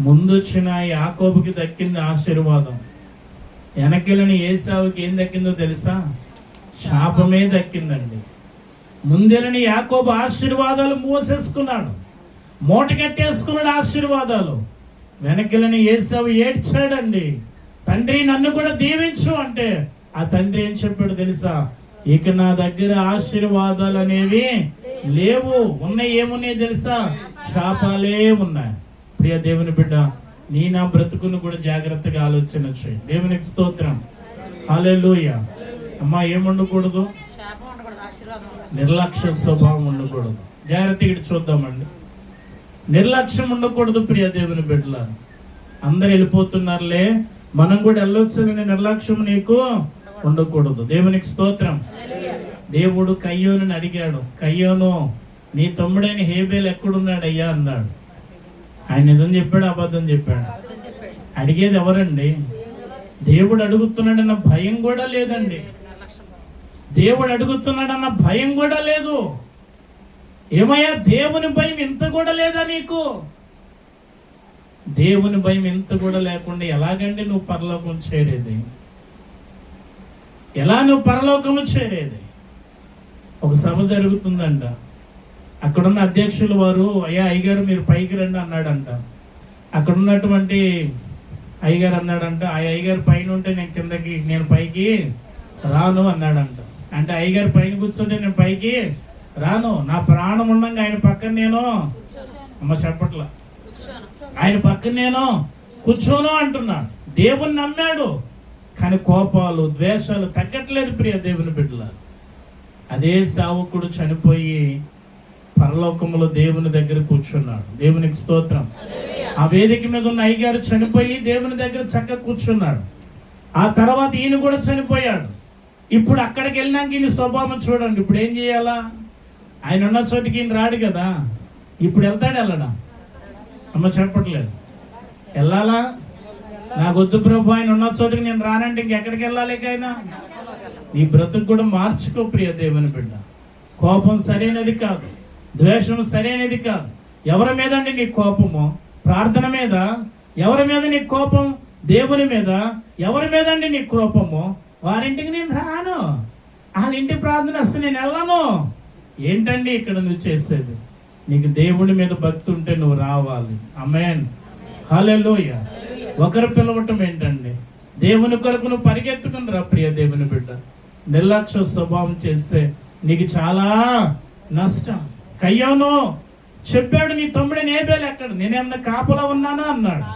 ముందు వచ్చిన యాకోబుకి దక్కింది ఆశీర్వాదం, వెనకెళ్ళిన ఏసావుకి ఏం దక్కిందో తెలుసా? శాపమే దక్కిందండి. ముందెళ్ళిన యాకోబు ఆశీర్వాదాలు మూసేసుకున్నాడు, మూట కట్టేసుకున్నాడు ఆశీర్వాదాలు. వెనకెళ్ళిన ఏసావు ఏడ్చాడండి, తండ్రి నన్ను కూడా దీవించు అంటే ఆ తండ్రి ఏం చెప్పాడు తెలుసా? ఇక నా దగ్గర ఆశీర్వాదాలు అనేవి లేవు, ఉన్నాయి ఏమున్నాయి తెలుసా? శాపాలే ఉన్నాయి. ప్రియ దేవుని బిడ్డ, నీ నా బ్రతుకును కూడా జాగ్రత్తగా ఆలోచన చేయి. దేవునికి స్తోత్రం. హల్లెలూయా. అమ్మా ఏం ఉండకూడదు? నిర్లక్ష్య స్వభావం ఉండకూడదు. జాగ్రత్తగా చూద్దామండి. నిర్లక్ష్యం ఉండకూడదు ప్రియ దేవుని బిడ్డల. అందరు వెళ్ళిపోతున్నారులే, మనం కూడా వెళ్ళొచ్చని నిర్లక్ష్యం నీకు ఉండకూడదు. దేవునికి స్తోత్రం. దేవుడు కయ్యోను అడిగాడు, కయ్యోను నీ తమ్ముడైన హేబేలు ఎక్కడున్నాడు అయ్యా అన్నాడు. ఆయన నిజం చెప్పాడు, అబద్ధం చెప్పాడు? అడిగేది ఎవరండి? దేవుడు అడుగుతున్నాడన్న భయం కూడా లేదండి. దేవుడు అడుగుతున్నాడన్న భయం కూడా లేదు. ఏమయ్యా దేవుని భయం ఇంత కూడా లేదా నీకు? దేవుని భయం ఇంత కూడా లేకుండా ఎలాగండి నువ్వు పరలోకం చేరేది? ఎలా నువ్వు పరలోకము చేరేది? ఒక సభ జరుగుతుందంట, అక్కడున్న అధ్యక్షులు వారు, అయ్యా అయ్యగారు మీరు పైకి రండి అన్నాడంట. అక్కడ ఉన్నటువంటి అయ్యగారు అన్నాడంట, ఆ అయ్యగారు పైన ఉంటే నేను పైకి రాను అన్నాడంట. అంటే అయ్యగారు పైన కూర్చుంటే నేను పైకి రాను, నా ప్రాణం ఉండగా ఆయన పక్కన నేను చెప్పట్లా, ఆయన పక్కన నేను కూర్చోను అంటున్నాడు. దేవుని నమ్మాడు, కానీ కోపాలు ద్వేషాలు తగ్గట్లేదు ప్రియ దేవుని బిడ్డల. అదే సేవకుడు చనిపోయి పరలోకములో దేవుని దగ్గర కూర్చున్నాడు. దేవునికి స్తోత్రం. ఆ వేదిక మీద ఉన్న అయ్యగారు చనిపోయి దేవుని దగ్గర చక్కగా కూర్చున్నాడు. ఆ తర్వాత ఈయన కూడా చనిపోయాడు. ఇప్పుడు అక్కడికి వెళ్ళినాక ఈయన స్వభావం చూడండి. ఇప్పుడు ఏం చేయాలా? ఆయన ఉన్న చోటికి ఈయన రాడు కదా. ఇప్పుడు వెళ్తాడు, వెళ్ళడా? అమ్మ చెప్పట్లేదు. వెళ్ళాలా? నాకొద్దు ప్రభు, ఆయన ఉన్న చోటికి నేను రానంటే ఇంకెక్కడికి వెళ్ళాలి? కైనా నీ బ్రతుకు కూడా మార్చుకో ప్రియ దేవుని బిడ్డ. కోపం సరైనది కాదు, ద్వేషం సరైనది కాదు. ఎవరి మీద అండి నీ కోపము? ప్రార్థన మీద. ఎవరి మీద నీ కోపం? దేవుని మీద. ఎవరి మీద అండి నీ కోపము? వారింటికి నేను రాను, వాళ్ళ ఇంటి ప్రార్థన వస్తే నేను వెళ్ళను. ఏంటండి ఇక్కడ నువ్వు చేసేది? నీకు దేవుడి మీద భక్తి ఉంటే నువ్వు రావాలి. ఆమేన్, హల్లెలూయా. ఒకరు పిలవటం ఏంటండి? దేవుని కొరకు నువ్వు పరిగెత్తుకుని రా ప్రియ దేవుని బిడ్డ. నిర్లక్ష్య స్వభావం చేస్తే నీకు చాలా నష్టం. కయ్యోను చెప్పాడు, నీ తమ్ముడిని ఏబేలు ఎక్కడ, నేనేమన్నా కాపలా ఉన్నానా అన్నాడు.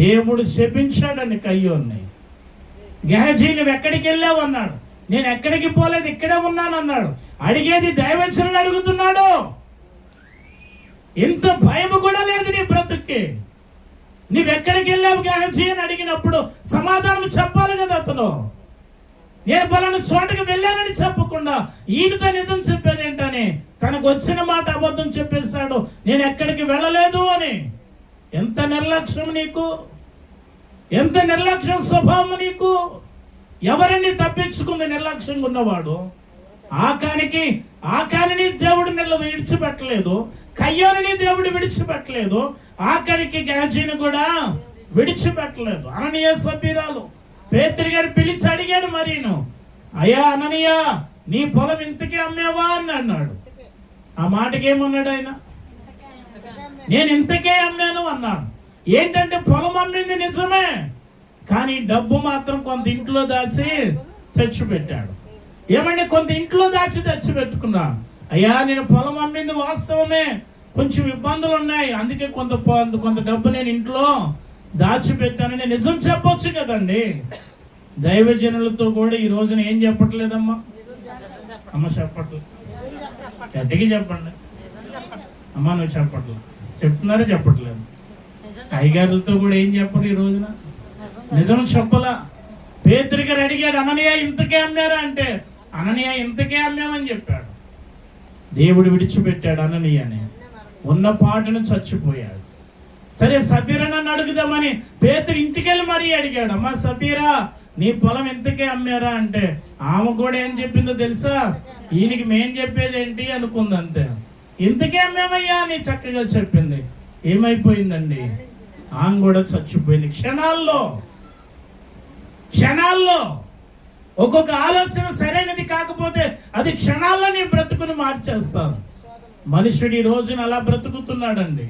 దేవుడు శపించాడండి కయ్యోన్ని. గెహజీ నువ్వు ఎక్కడికి వెళ్ళావు అన్నాడు. నేను ఎక్కడికి పోలేదు, ఇక్కడే ఉన్నాను అన్నాడు. అడిగేది దైవజనుడు అడుగుతున్నాడు. ఇంత భయం కూడా లేదు నీ బ్రతుక్కి. నువ్వెక్కడికి వెళ్ళావు గెహజీ అని అడిగినప్పుడు సమాధానం చెప్పాలి కదా అతను. నేను పలానా చోటకి వెళ్ళానని చెప్పకుండా ఈయనతో నిజం చెప్పేది ఏంటని తనకు వచ్చిన మాట అబద్ధం చెప్పేశాడు. నేను ఎక్కడికి వెళ్ళలేదు అని. ఎంత నిర్లక్ష్యం నీకు, ఎంత నిర్లక్ష్యం స్వభావం నీకు. ఎవరిని తప్పించుకుంది నిర్లక్ష్యంగా ఉన్నవాడు? ఆకానిని దేవుడు విడిచిపెట్టలేదు, కయ్యోని దేవుడు విడిచిపెట్టలేదు, ఆఖరికి గెహజీని కూడా విడిచిపెట్టలేదు. అననీయ సభ్యురాలు పేతురు గారు పిలిచి అడిగాడు, మరీను అయ్యా అననీయ నీ పొలం ఇంతకే అమ్మేవా అని అన్నాడు. ఆ మాటకి ఏమన్నాడు ఆయన? నేను ఇంతకే అమ్మాను అన్నాడు. ఏంటంటే పొలం అమ్మింది నిజమే, కానీ డబ్బు మాత్రం కొంత ఇంట్లో దాచి తెచ్చిపెట్టాడు. ఏమంటే కొంత ఇంట్లో దాచి తెచ్చిపెట్టుకున్నా. అయ్యా నేను పొలం అమ్మింది వాస్తవమే, కొంచెం ఇబ్బందులు ఉన్నాయి, అందుకే కొంత డబ్బు నేను ఇంట్లో దాచిపెట్టానని నిజం చెప్పొచ్చు కదండి. దైవజనులతో కూడా ఈ రోజున ఏం చెప్పట్లేదమ్మా? అమ్మ చెప్పట్లేదు, గట్టిగా చెప్పండి అమ్మా. నువ్వు చెప్పట్లేదు, చెప్తున్నారా? చెప్పట్లేదు. అయ్యగారులతో కూడా ఏం చెప్పరు ఈ రోజున, నిజం చెప్పలా. పేతురు గారు అడిగాడు, అననీయ ఇంతకే అమ్మారా అంటే అననీయ ఇంతకే అమ్మామని చెప్పాడు. దేవుడు విడిచిపెట్టాడు అననీయని, ఉన్న పాటను చచ్చిపోయాడు. సరే సఫీరాని అడుగుదామని పేతురు ఇంటికెళ్ళి మరీ అడిగాడు, అమ్మా సఫీరా నీ పొలం ఎంతకే అమ్మారా అంటే ఆమె కూడా ఏం చెప్పిందో తెలుసా? ఈయనకి మేం చెప్పేది ఏంటి అనుకుంది. అంతే, ఇంతకే అమ్మామయ్యా అని చక్కగా చెప్పింది. ఏమైపోయిందండి? ఆమె కూడా చచ్చిపోయింది. క్షణాల్లో ఒక్కొక్క ఆలోచన సరైనది కాకపోతే అది క్షణాల్లో నీ బ్రతుకుని మార్చేస్తాను. మనుషుడు ఈ రోజున అలా బ్రతుకుతున్నాడండి.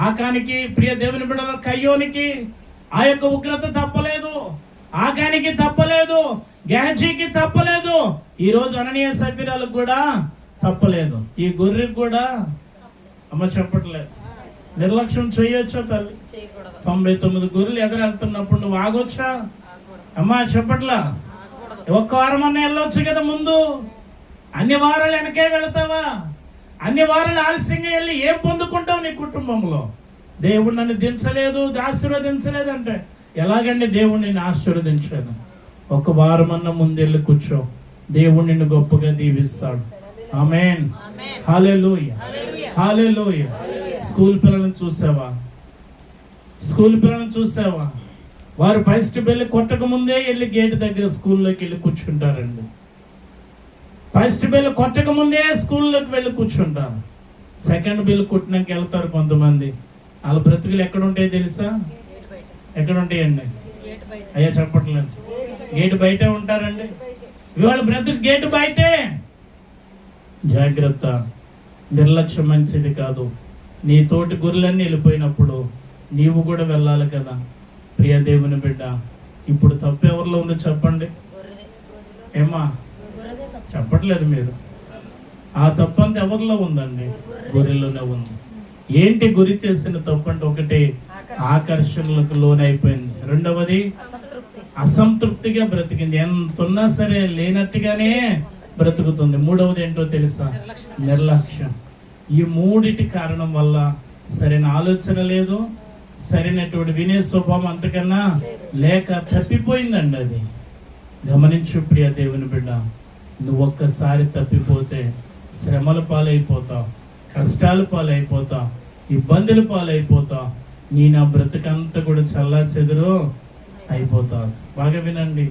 ఆకానికి ప్రియ దేవుని బిడ్డల కయ్యోనికి ఆ యొక్క ఉగ్రత తప్పలేదు, ఆకానికి తప్పలేదు, గెహజీకి తప్పలేదు, ఈ రోజు అననీయ సభ్యురాలకు కూడా తప్పలేదు, ఈ గొర్రెకి కూడా అమ్మ చెప్పట్లేదు. నిర్లక్ష్యం చేయొచ్చా తల్లి? 99 గొర్రెలు ఎదురెళ్తున్నప్పుడు నువ్వు ఆగొచ్చా అమ్మా? చెప్పట్లా. ఒక్క వారం అన్న వెళ్ళొచ్చు కదా ముందు. అన్ని వారాలు వెనకే వెళతావా? అన్ని వారాలు ఆలస్యంగా వెళ్ళి ఏం పొందుకుంటావు నీ కుటుంబంలో? దేవుడు నన్ను దించలేదు, ఆశీర్వదించలేదు అంటే ఎలాగండి దేవుడు నిన్ను ఆశీర్వదించాను? ఒక వారం అన్న ముందెళ్ళి కూర్చో, దేవుడు నిన్ను గొప్పగా దీవిస్తాడు. ఆమేన్, హల్లెలూయా, హల్లెలూయా. స్కూల్ పిల్లలను చూసావా? వారు ఫస్ట్ బెల్ కొట్టక ముందే వెళ్ళి గేట్ దగ్గర స్కూల్లోకి వెళ్ళి కూర్చుంటారండి. ఫస్ట్ బెల్ కొట్టక ముందే స్కూల్లోకి వెళ్ళి కూర్చుంటారు. సెకండ్ బెల్ కొట్టినాక వెళ్తారు కొంతమంది. వాళ్ళ బ్రతుకులు ఎక్కడ ఉంటాయో తెలుసా? ఎక్కడ ఉంటాయండి? అయ్యా చెప్పట్లేదు. గేటు బయటే ఉంటారండి. ఇవాళ బ్రతుకు గేటు బయటే. జాగ్రత్త, నిర్లక్ష్యం మంచిది కాదు. నీ తోటి గొర్రెలన్నీ వెళ్ళిపోయినప్పుడు నీవు కూడా వెళ్ళాలి కదా ప్రియ దేవుని బిడ్డ. ఇప్పుడు తప్పు ఎవరిలో ఉందో చెప్పండి. ఏమా చెప్పట్లేదు మీరు? ఆ తప్పు అంతా ఎవరిలో ఉందండి? గొర్రెలోనే ఉంది. ఏంటి గురి చేసిన తప్పు అంటే? ఒకటి ఆకర్షణలకు లోనైపోయింది, రెండవది అసంతృప్తిగా బ్రతికింది, ఎంత ఉన్నా సరే లేనట్టుగానే బ్రతుకుతుంది, మూడవది ఏంటో తెలుసా? నిర్లక్ష్యం. ఈ మూడిటి కారణం వల్ల సరైన ఆలోచన లేదు, సరైనటువంటి వినే స్వభావం అంతకన్నా లేక తప్పిపోయిందండి. అది గమనించు ప్రియ దేవుని బిడ్డ. నువ్వు ఒక్కసారి తప్పిపోతే శ్రమల పాలైపోతావు, కష్టాల పాలైపోతావు, ఇబ్బందుల పాలైపోతావు. నా బ్రతుకంతా కూడా చల్లా చెదురు అయిపోతావు. బాగా వినండి,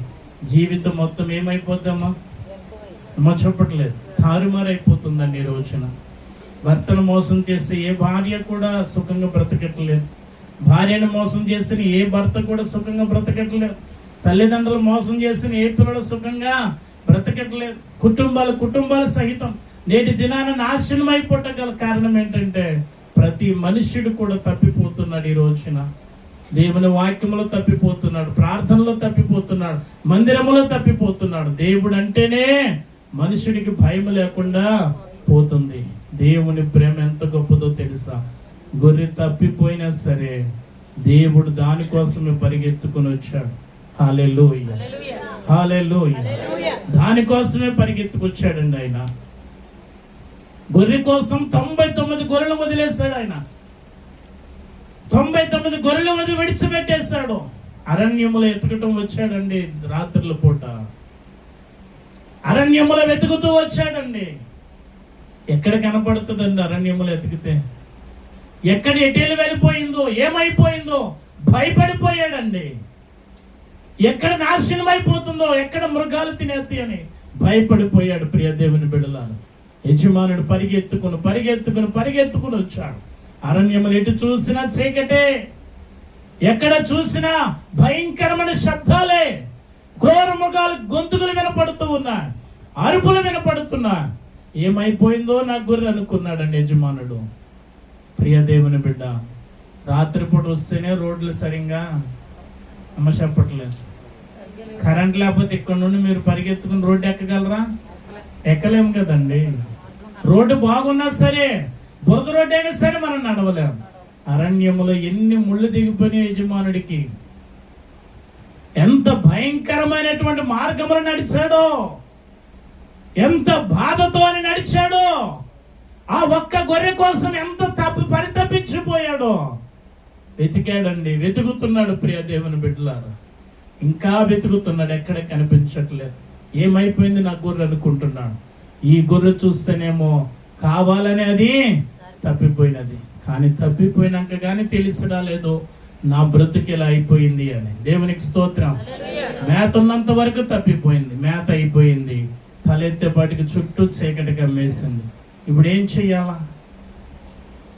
జీవితం మొత్తం ఏమైపోద్దమ్మా? అమ్మ చెప్పట్లేదు, తారుమారైపోతుందండి. ఈ రోజున భర్తను మోసం చేసి ఏ భార్య కూడా సుఖంగా బ్రతకట్లేదు, భార్యను మోసం చేసిన ఏ భర్త కూడా సుఖంగా బ్రతకట్లేదు, తల్లిదండ్రులు మోసం చేసిన ఏ పిల్లలు సుఖంగా బ్రతకట్లేదు, కుటుంబాలు సహితం నేటి దినాన నాశనం అయిపోవటం గల కారణం ఏంటంటే ప్రతి మనుష్యుడు కూడా తప్పిపోతున్నాడు. ఈ రోజున దేవుని వాక్యములో తప్పిపోతున్నాడు, ప్రార్థనలో తప్పిపోతున్నాడు, మందిరములో తప్పిపోతున్నాడు. దేవుడు అంటేనే మనుషుడికి భయం లేకుండా పోతుంది. దేవుని ప్రేమ ఎంత గొప్పదో తెలుసా? గొర్రె తప్పిపోయినా సరే దేవుడు దానికోసమే పరిగెత్తుకుని వచ్చాడు. హల్లెలూయా, హల్లెలూయా. దానికోసమే పరిగెత్తుకొచ్చాడండి ఆయన. గొర్రె కోసం 99 గొర్రెలు వదిలేశాడు ఆయన. 99 గొర్రెలు వదిలి విడిచిపెట్టేశాడు. అరణ్యములో ఎతకటం వచ్చాడండి. రాత్రుల పూట అరణ్యములో వెతుకుతూ వచ్చాడండి. ఎక్కడ కనపడుతుందండి అరణ్యములో ఎతికితే? ఎక్కడ ఎటేలు వెళ్ళిపోయిందో, ఏమైపోయిందో భయపడిపోయాడండి. ఎక్కడ నాశనం అయిపోతుందో, ఎక్కడ మృగాలు తినేత్తి అని భయపడిపోయాడు. ప్రియ దేవుని బిడ్డలారా, యజమానుడు పరిగెత్తుకుని వచ్చాడు. అరణ్యములు ఎటు చూసినా చీకటే, ఎక్కడ చూసినా భయంకరమైన శబ్దాలే, క్రూర మృగాలు గొంతుకులు వినపడుతూ ఉన్నాయి, అరుపులు వినపడుతున్నా. ఏమైపోయిందో నా గొర్రె అనుకున్నాడండి యజమానుడు. ప్రియ దేవుని బిడ్డ, రాత్రిపూట వస్తేనే రోడ్లు సరిగ్గా చెప్పట్లేదు. కరెంట్ లేకపోతే ఇక్కడ నుండి మీరు పరిగెత్తుకుని రోడ్డు ఎక్కగలరా? ఎక్కలేము కదండి. రోడ్డు బాగున్నా సరే, బురద రోడ్డు అయినా సరే మనం నడవలేము. అరణ్యములో ఎన్ని ముళ్ళు దిగిపోయిన యజమానుడికి, ఎంత భయంకరమైనటువంటి మార్గములు నడిచాడో, ఎంత బాధతో అని నడిచాడో, ఆ ఒక్క గొర్రె కోసం ఎంత పరితపించిపోయాడో. వెతికాడండి, వెతుకుతున్నాడు. ప్రియ దేవుని బిడ్డలారా, ఇంకా వెతుకుతున్నాడు, ఎక్కడ కనిపించట్లేదు. ఏమైపోయింది నా గొర్రె అనుకుంటున్నాడు. ఈ గొర్రె చూస్తేనేమో కావాలని అది తప్పిపోయినది, కానీ తప్పిపోయినాక కానీ తెలిసినా లేదు నా బ్రతుకు ఇలా అయిపోయింది అని. దేవునికి స్తోత్రం. మేత ఉన్నంత వరకు తప్పిపోయింది, మేత అయిపోయింది, తలెత్తేపాటికి చుట్టూ చీకటి కమ్మేసింది. ఇప్పుడు ఏం చెయ్యాలా?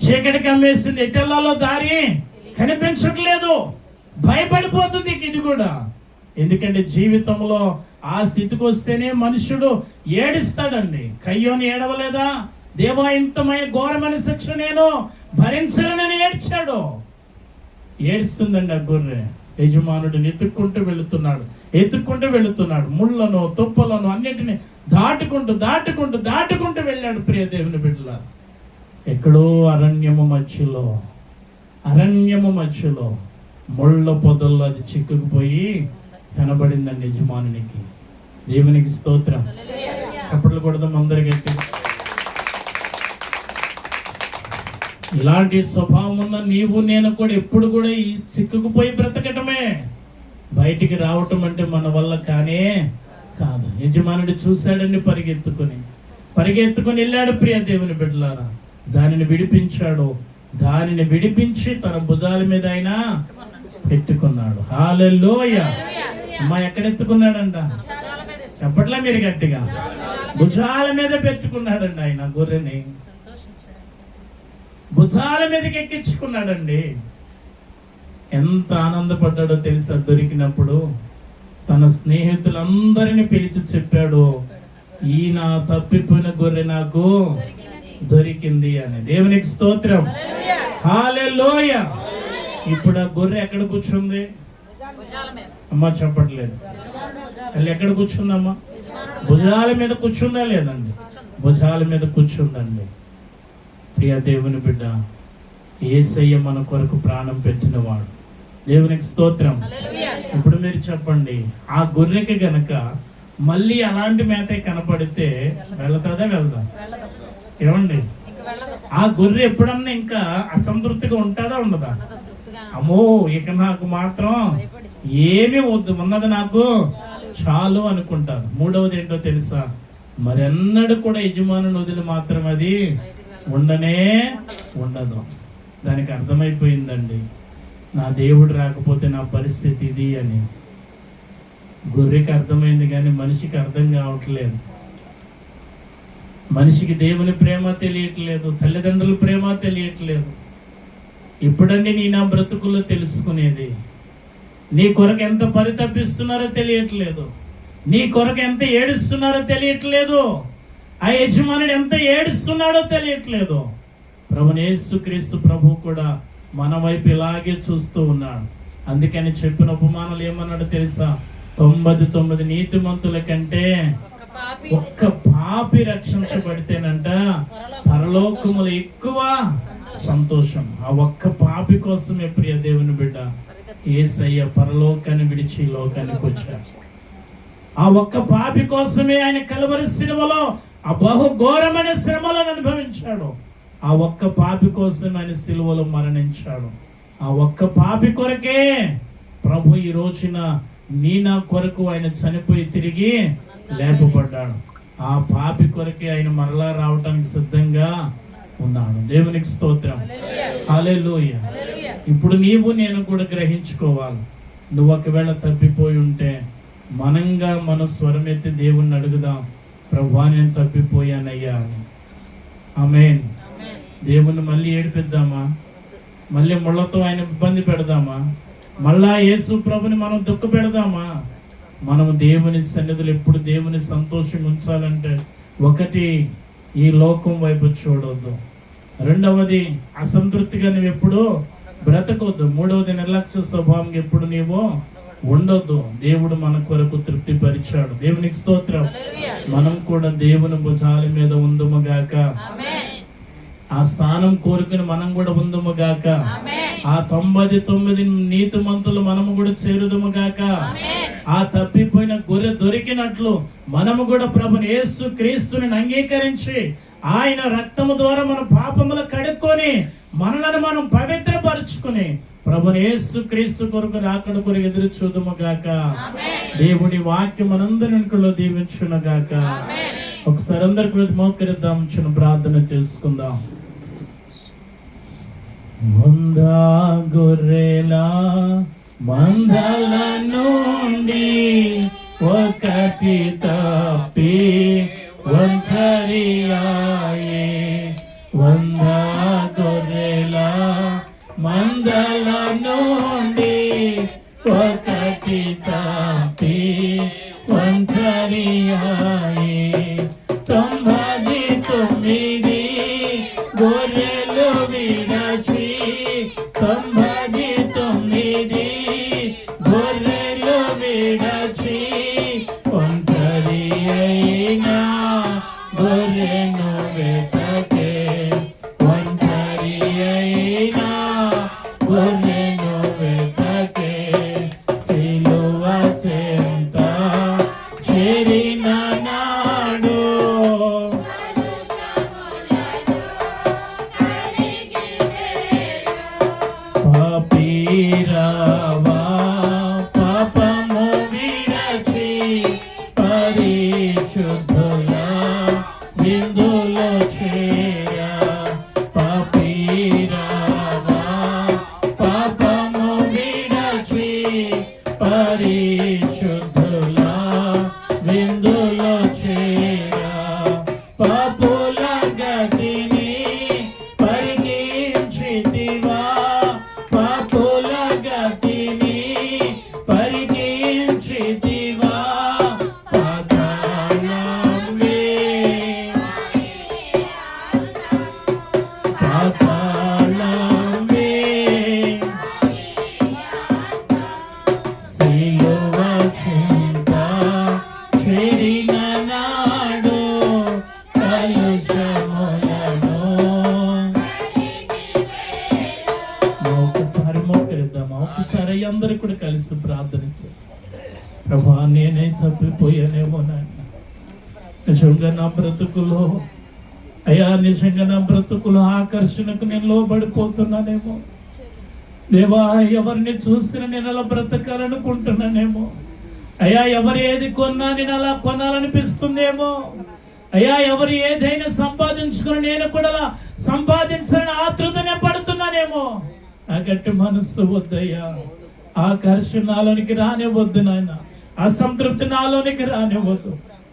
చీకటి కమ్మేసింది, ఎటెల్లాలో దారి కనిపించట్లేదు, భయపడిపోతుంది ఇది కూడా. ఎందుకంటే జీవితంలో ఆ స్థితికి వస్తేనే మనుషుడు ఏడుస్తాడండి. కయ్యోని ఏడవలేదా? దేవా, ఇంతమైన ఘోరమైన శిక్ష నేను భరించలేనని ఏడ్చాడు. ఏడుస్తుందండి ఆ గొర్రె. యజమానుడిని ఎత్తుక్కుంటూ వెళుతున్నాడు. ముళ్ళను, తుప్పలను అన్నిటిని దాటుకుంటూ వెళ్ళాడు. ప్రియ దేవుని బిడ్డల, ఎక్కడో అరణ్యము మధ్యలో ముళ్ళ పొదల్లో అది చిక్కుకుపోయి కనబడిందండి యజమానునికి. దేవునికి స్తోత్రం. చప్పట్లు కొడదాం అందరికీ. ఇలాంటి స్వభావం ఉన్న నీవు నేను కూడా ఎప్పుడు కూడా ఈ చిక్కుకుపోయి బ్రతకటమే. బయటికి రావటం అంటే మన వల్ల కానే కాదు. యజమానుడు చూశాడండి, పరిగెత్తుకుని వెళ్ళాడు. ప్రియ దేవుని బిడ్డలారా, దానిని విడిపించి తన భుజాల మీద ఆయన పెట్టుకున్నాడు. హల్లెలూయా. అమ్మా, ఎక్కడ ఎత్తుకున్నాడంట? చెప్పట్లే మీరు గట్టిగా? భుజాల మీద పెట్టుకున్నాడండి ఆయన. గొర్రెని భుజాల మీదకి ఎక్కించుకున్నాడండి. ఎంత ఆనందపడ్డాడో తెలుసా? దొరికినప్పుడు తన స్నేహితులందరినీ పిలిచి చెప్పాడు, ఈ నా తప్పిపోయిన గొర్రె నాకు దొరికింది అని. దేవునికి స్తోత్రం. హల్లెలూయా. ఇప్పుడు ఆ గొర్రె ఎక్కడ కూర్చుంది? అమ్మా చెప్పట్లేదు. ఎక్కడ కూర్చుందమ్మా? భుజాల మీద కూర్చుందా లేదండి? భుజాల మీద కూర్చుందండి. ప్రియ దేవుని బిడ్డ, యేసయ్య మన కొరకు ప్రాణం పెట్టినవాడు. దేవునికి స్తోత్రం. ఇప్పుడు మీరు చెప్పండి, ఆ గొర్రెకి గనక మళ్ళీ అలాంటి మేత కనపడితే వెళ్తుందా? వెళ్దాం. ఏమండి, ఆ గొర్రె ఎప్పుడన్నా ఇంకా అసంతృప్తిగా ఉంటుందా? ఉండదా? అమ్మో, ఇక నాకు మాత్రం ఏమీ వద్దు, ఉన్నది నాకు చాలు అనుకుంటారు. మూడవది ఏంటో తెలుసా? మరెన్నడూ కూడా యజమానుని వదిలి మాత్రం అది ఉండదు. దానికి అర్థమైపోయిందండి, నా దేవుడు రాకపోతే నా పరిస్థితి ఇది అని. గొర్రెకి అర్థమైంది కానీ మనిషికి అర్థం కావట్లేదు. మనిషికి దేవుని ప్రేమ తెలియట్లేదు, తల్లిదండ్రుల ప్రేమ తెలియట్లేదు. ఇప్పుడండి నీ నా బ్రతుకుల్లో తెలుసుకునేది. నీ కొరకు ఎంత పరితపిస్తున్నారో తెలియట్లేదు, నీ కొరకు ఎంత ఏడుస్తున్నారో తెలియట్లేదు. ఆ యజమానుడు ఎంత ఏడుస్తున్నాడో తెలియట్లేదు. ప్రభువైన యేసుక్రీస్తు ప్రభు కూడా మన వైపు ఇలాగే చూస్తూ ఉన్నాడు. అందుకని చెప్పిన ఉపమానాలు ఏమన్నాడు తెలుసా? 99 నీతిమంతుల కంటే ఒక్క పాపి రక్షించబడితేనంట పరలోకములు ఎక్కువ సంతోషం. ఆ ఒక్క పాపి కోసమే ప్రియ దేవుని బిడ్డ యేసయ్య పరలోకాన్ని విడిచి ఈ లోకానికి వచ్చాడు. ఆ ఒక్క పాపి కోసమే ఆయన కలువరి సిలువలో ఆ బహు ఘోరమైన శ్రమలను అనుభవించాడు. ఆ ఒక్క పాపి కోసం ఆయన సిలువలో మరణించాడు. ఆ ఒక్క పాపి కొరకే ప్రభు ఈ రోజున నీ నా కొరకు ఆయన చనిపోయి తిరిగి లేపబడ్డాడు. ఆ పాపి కొరకే ఆయన మరలా రావటానికి సిద్ధంగా ఉన్నాడు. దేవునికి స్తోత్రం, హల్లెలూయా. ఇప్పుడు నీవు నేను కూడా గ్రహించుకోవాలి. నువ్వు ఒకవేళ తప్పిపోయి ఉంటే మనంగా మన స్వరం ఎత్తి దేవుణ్ణి అడుగుదాం, ప్రభువా నేను తప్పిపోయానయ్యా. ఆమేన్. దేవుణ్ణి మళ్ళీ ఏడిపిద్దామా? మళ్ళీ ముళ్ళతో ఆయన ఇబ్బంది పెడదామా? మళ్ళా యేసు ప్రభుని మనం దుఃఖ పెడదామా? మనం దేవుని సన్నిధిలో ఎప్పుడు దేవుని సంతోషం ఉంచాలంటే, ఒకటి ఈ లోకం వైపు చూడవద్దు, రెండవది అసంతృప్తిగా నువ్వు ఎప్పుడు బ్రతకొద్దు, మూడవది నిర్లక్ష్య స్వభావం ఎప్పుడు నీవు ఉండొద్దు. దేవుడు మన కొరకు తృప్తి పరిచాడు. దేవునికి స్తోత్రం. మనం కూడా దేవుని భుజాల మీద ఉందుముగాక. ఆ స్థానం కోరుకుని మనం కూడా ఉందుముగాక. ఆ 99 నీతిమంతులు మనము కూడా చేరుదుముగాక. ఆ తప్పిపోయిన గొర్రె దొరికినట్లు మనము కూడా ప్రభుని యేసు క్రీస్తుని అంగీకరించి ఆయన రక్తము ద్వారా మన పాపములు కడుక్కొని మనలను మనం పవిత్రపరుచుకుని ప్రభుని యేసు క్రీస్తు కొరకు రాకడ కొరకు ఎదురు చూదుముగాక. దేవుడి వాక్యం మనందరిలో దీవించునుగాక. ఒకసారి అందరి గురించి మోకరిద్దాం, చిన్న ప్రార్థన చేసుకుందాం. ముందా గొర్రెల మందల నుండి ఒకటి తప్పి ఒంటరియాయే. వందా గొర్రెల మందల నుండి ఒకటి తప్పి ఒంటరియాయే. 99 గొర్రెలు విడచి 99 గొర్రెలు విడచి ఒంటరి అయినా గొర్రెను వెతకే. ఒంటరి అయినా గొర్రెను వెతకే. సిలువ చెంత చేరిన నాడు పాపీరావా పాపము విడచి పరిశుద్ధుల విందులో చేరా. పాపీరావా పాపము విడచి పరిశుద్ధుల విందులో చేరా. పాపుల గతిని పరికించితివా. పాపుల గతిని పరికించితివా. పాతాళమే పాతాళమే సిలువ చెంత చేరిన నాడు కలుషములను. ఒకసారి మోకరిద్దామా? ఒకసారి అందరూ కూడా కలిసి ప్రార్థించారు. ప్రభా నేనే తప్పిపోయానేమో నాయన, నిజంగా నా బ్రతుకులో అయ్యా, నిజంగా నా బ్రతుకులో ఆకర్షణకు నేను లోబడిపోతున్నానేమో దేవా. ఎవరిని చూసిన నేను అలా బ్రతకాలనుకుంటున్నానేమో అయ్యా. ఎవరు ఏది కొన్నా నేను అలా కొనాలనిపిస్తుందేమో అయ్యా. ఎవరు ఏదైనా సంపాదించుకుని నేను కూడా అలా సంపాదించాలని ఆతృతనే పడుతున్నానేమో. నాకంటే మనస్సు వద్దయ్యా. ఆకర్షణ నాలోనికి రానివ్వద్దు నాయన. అసంతృప్తి నాలోనికి రానివ్వద్దు.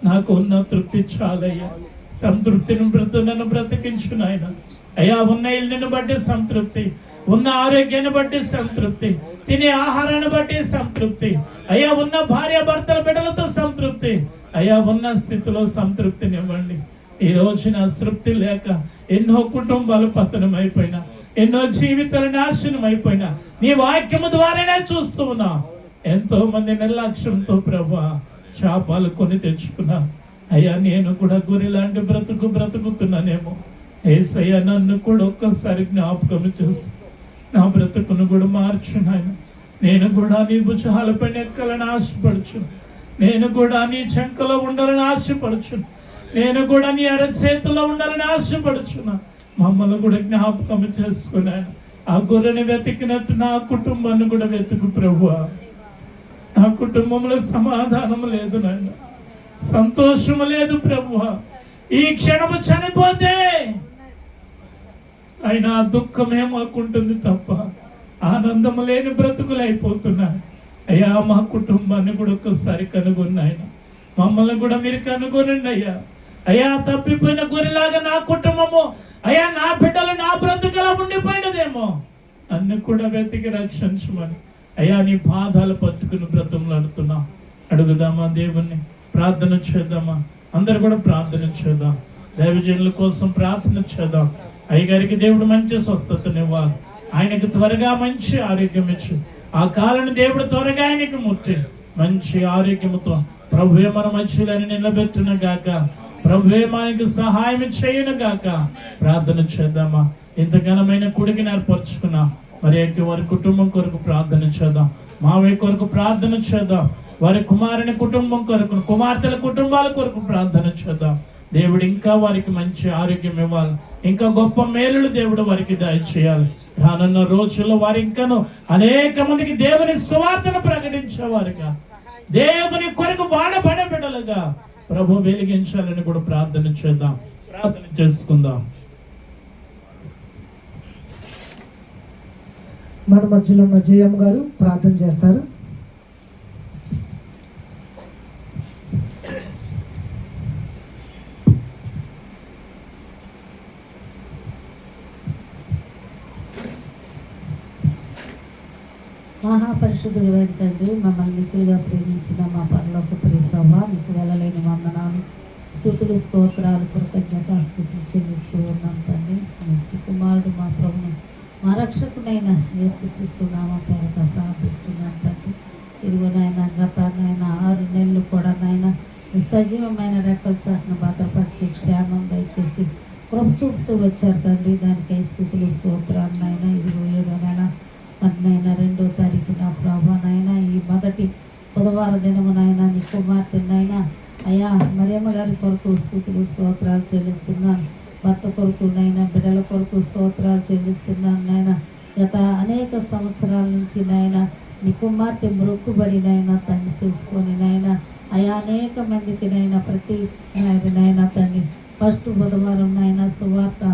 నాకు ఉన్న తృప్తి చాలయ్యా. సంతృప్తిని నన్ను బ్రతికించు నాయన అయ్యా. ఉన్న ఇల్లుని బట్టి సంతృప్తి, ఉన్న ఆరోగ్యాన్ని బట్టి సంతృప్తి, తినే ఆహారాన్ని బట్టి సంతృప్తి అయ్యా. ఉన్న భార్య భర్తల బిడ్డలతో సంతృప్తి అయ్యా. ఉన్న స్థితిలో సంతృప్తినివ్వండి. ఈ రోజున అతృప్తి లేక ఎన్నో కుటుంబాలు పతనం అయిపోయినా, ఎన్నో జీవితాలు నాశనం అయిపోయినా నీ వాక్యము ద్వారానే చూస్తూ ఉన్నా. ఎంతో మంది నిర్లక్ష్యంతో ప్రభా శాపాలు కొని తెచ్చుకున్నా. అయ్యా నేను కూడా గురి లాంటి బ్రతుకుతున్నానేమో. యేసయ్య నన్ను కూడా ఒక్కసారి జ్ఞాపకం చేసి నా బ్రతుకును కూడా మార్చు నాయన. నేను కూడా నీ భుజాలపైన ఎక్కాలని ఆశపడుచు, నేను కూడా నీ చెంకలో ఉండాలని ఆశపడుచు, నేను కూడా నీ అరచేతిలో ఉండాలని ఆశపడుచున్నా. మమ్మల్ని కూడా జ్ఞాపకం చేసుకున్నాను. ఆ గొర్రెని వెతికినట్టు నా కుటుంబాన్ని కూడా వెతుకు ప్రభువా. నా కుటుంబంలో సమాధానం లేదు నాయన, సంతోషము లేదు ప్రభువా. ఈ క్షణము చనిపోతే అయినా దుఃఖమే మాకుంటుంది తప్ప ఆనందము లేని బ్రతుకులు అయిపోతున్నాయి. అయ్యా మా కుటుంబాన్ని కూడా ఒక్కసారి కనుగొని ఆయన మమ్మల్ని కూడా మీరు కనుగొనండి అయ్యా. అయ్యా తప్పిపోయిన గొర్రెలాగా నా కుటుంబము, అయ్యా నా బిడ్డలు నా బ్రతుకులా ఉండిపోయినదేమో, అన్ని కూడా వెతికి రక్షించమని అయ్యా నీ పాదాలు పట్టుకుని బ్రతుకులాడుతున్నాం. అడుగుదామా దేవుణ్ణి, ప్రార్థన చేద్దామా? అందరు కూడా ప్రార్థన చేద్దాం. దైవజనుల కోసం ప్రార్థన చేద్దాం. అయ్యగారికి దేవుడు మంచి స్వస్థతనివ్వాలి, ఆయనకు త్వరగా మంచి ఆరోగ్యం ఇచ్చి ఆ కాలను దేవుడు త్వరగా ఆయనకి ముట్టి మంచి ఆరోగ్యముతో ప్రభువే మన మధ్యలోని నిలబెట్టును గాక, ప్రభువే మనకి సహాయం చేయను గాక. ప్రార్థన చేద్దామా? ఇంత ఘనమైన కుడికి ఏర్పరచుకున్నా మరి వారి కుటుంబం కొరకు ప్రార్థన చేద్దాం. మావయ్య కొరకు ప్రార్థన చేద్దాం. వారి కుమారుని కుటుంబం కొరకు, కుమార్తెల కుటుంబాల కొరకు ప్రార్థన చేద్దాం. దేవుడు ఇంకా వారికి మంచి ఆరోగ్యం ఇవ్వాలి, ఇంకా గొప్ప మేలులు దేవుడు వారికి దయచేయాలి. రానున్న రోజుల్లో వారు ఇంకాను అనేక మందికి దేవుని సువార్తను ప్రకటించేవారుగా, దేవుని కొరకు వాడబడే బిడ్డలుగా ప్రభు వెలిగించాలని కూడా ప్రార్థన చేద్దాం. ప్రార్థన చేసుకుందాం. మన మధ్యలో ఉన్న జయమ్మ గారు ప్రార్థన చేస్తారు. మహాపరిశుద్ధుడు తండ్రి, మమ్మల్ని మిక్కులుగా ప్రేమించిన మా పరలోక ప్రియ ప్రభా, మీకు వెళ్ళలేని వందనాలు, స్తుతులు, స్తోత్రాలు, కృతజ్ఞత స్తుతులు చెల్లిస్తూ ఉన్నాం తండ్రి. మీ కుమారుడు మా ప్రభుని మా రక్షకుడైన యేసుక్రీస్తు నామమున పేరట ప్రార్థిస్తున్నాం తండ్రి. ఇదిగో నాయన గత 6 నెలలు కూడా నాయన సజీవమైన రెక్కల చాటున భద్రపరిచి క్షేమం దయచేసి కృప చూపుతూ వచ్చారు తండ్రి. దానికై స్తుతులు, స్తోత్రాలు నాయన. ఇదిగో 7వ నెల నాయన 2వ తారీఖున ప్రభా నాయన ఈ మొదటి బుధవార దినము నాయన నీ కుమార్తె నాయన అయ్యా మరియమ్మ గారి కొరకు స్తుతులు, స్తోత్రాలు చెల్లిస్తున్నాను. భర్త కొరకు నాయన, బిడ్డల కొరకు స్తోత్రాలు చెల్లిస్తున్నాను నాయన. గత అనేక సంవత్సరాల నుంచి నాయన నీ కుమార్తె మొక్కుబడి నాయన తండ్రి చేసుకొని నాయన అయ్యా అనేక మందికి నాయన ప్రతి నాయన తండ్రి ఫస్ట్ బుధవారం నాయన సువార్త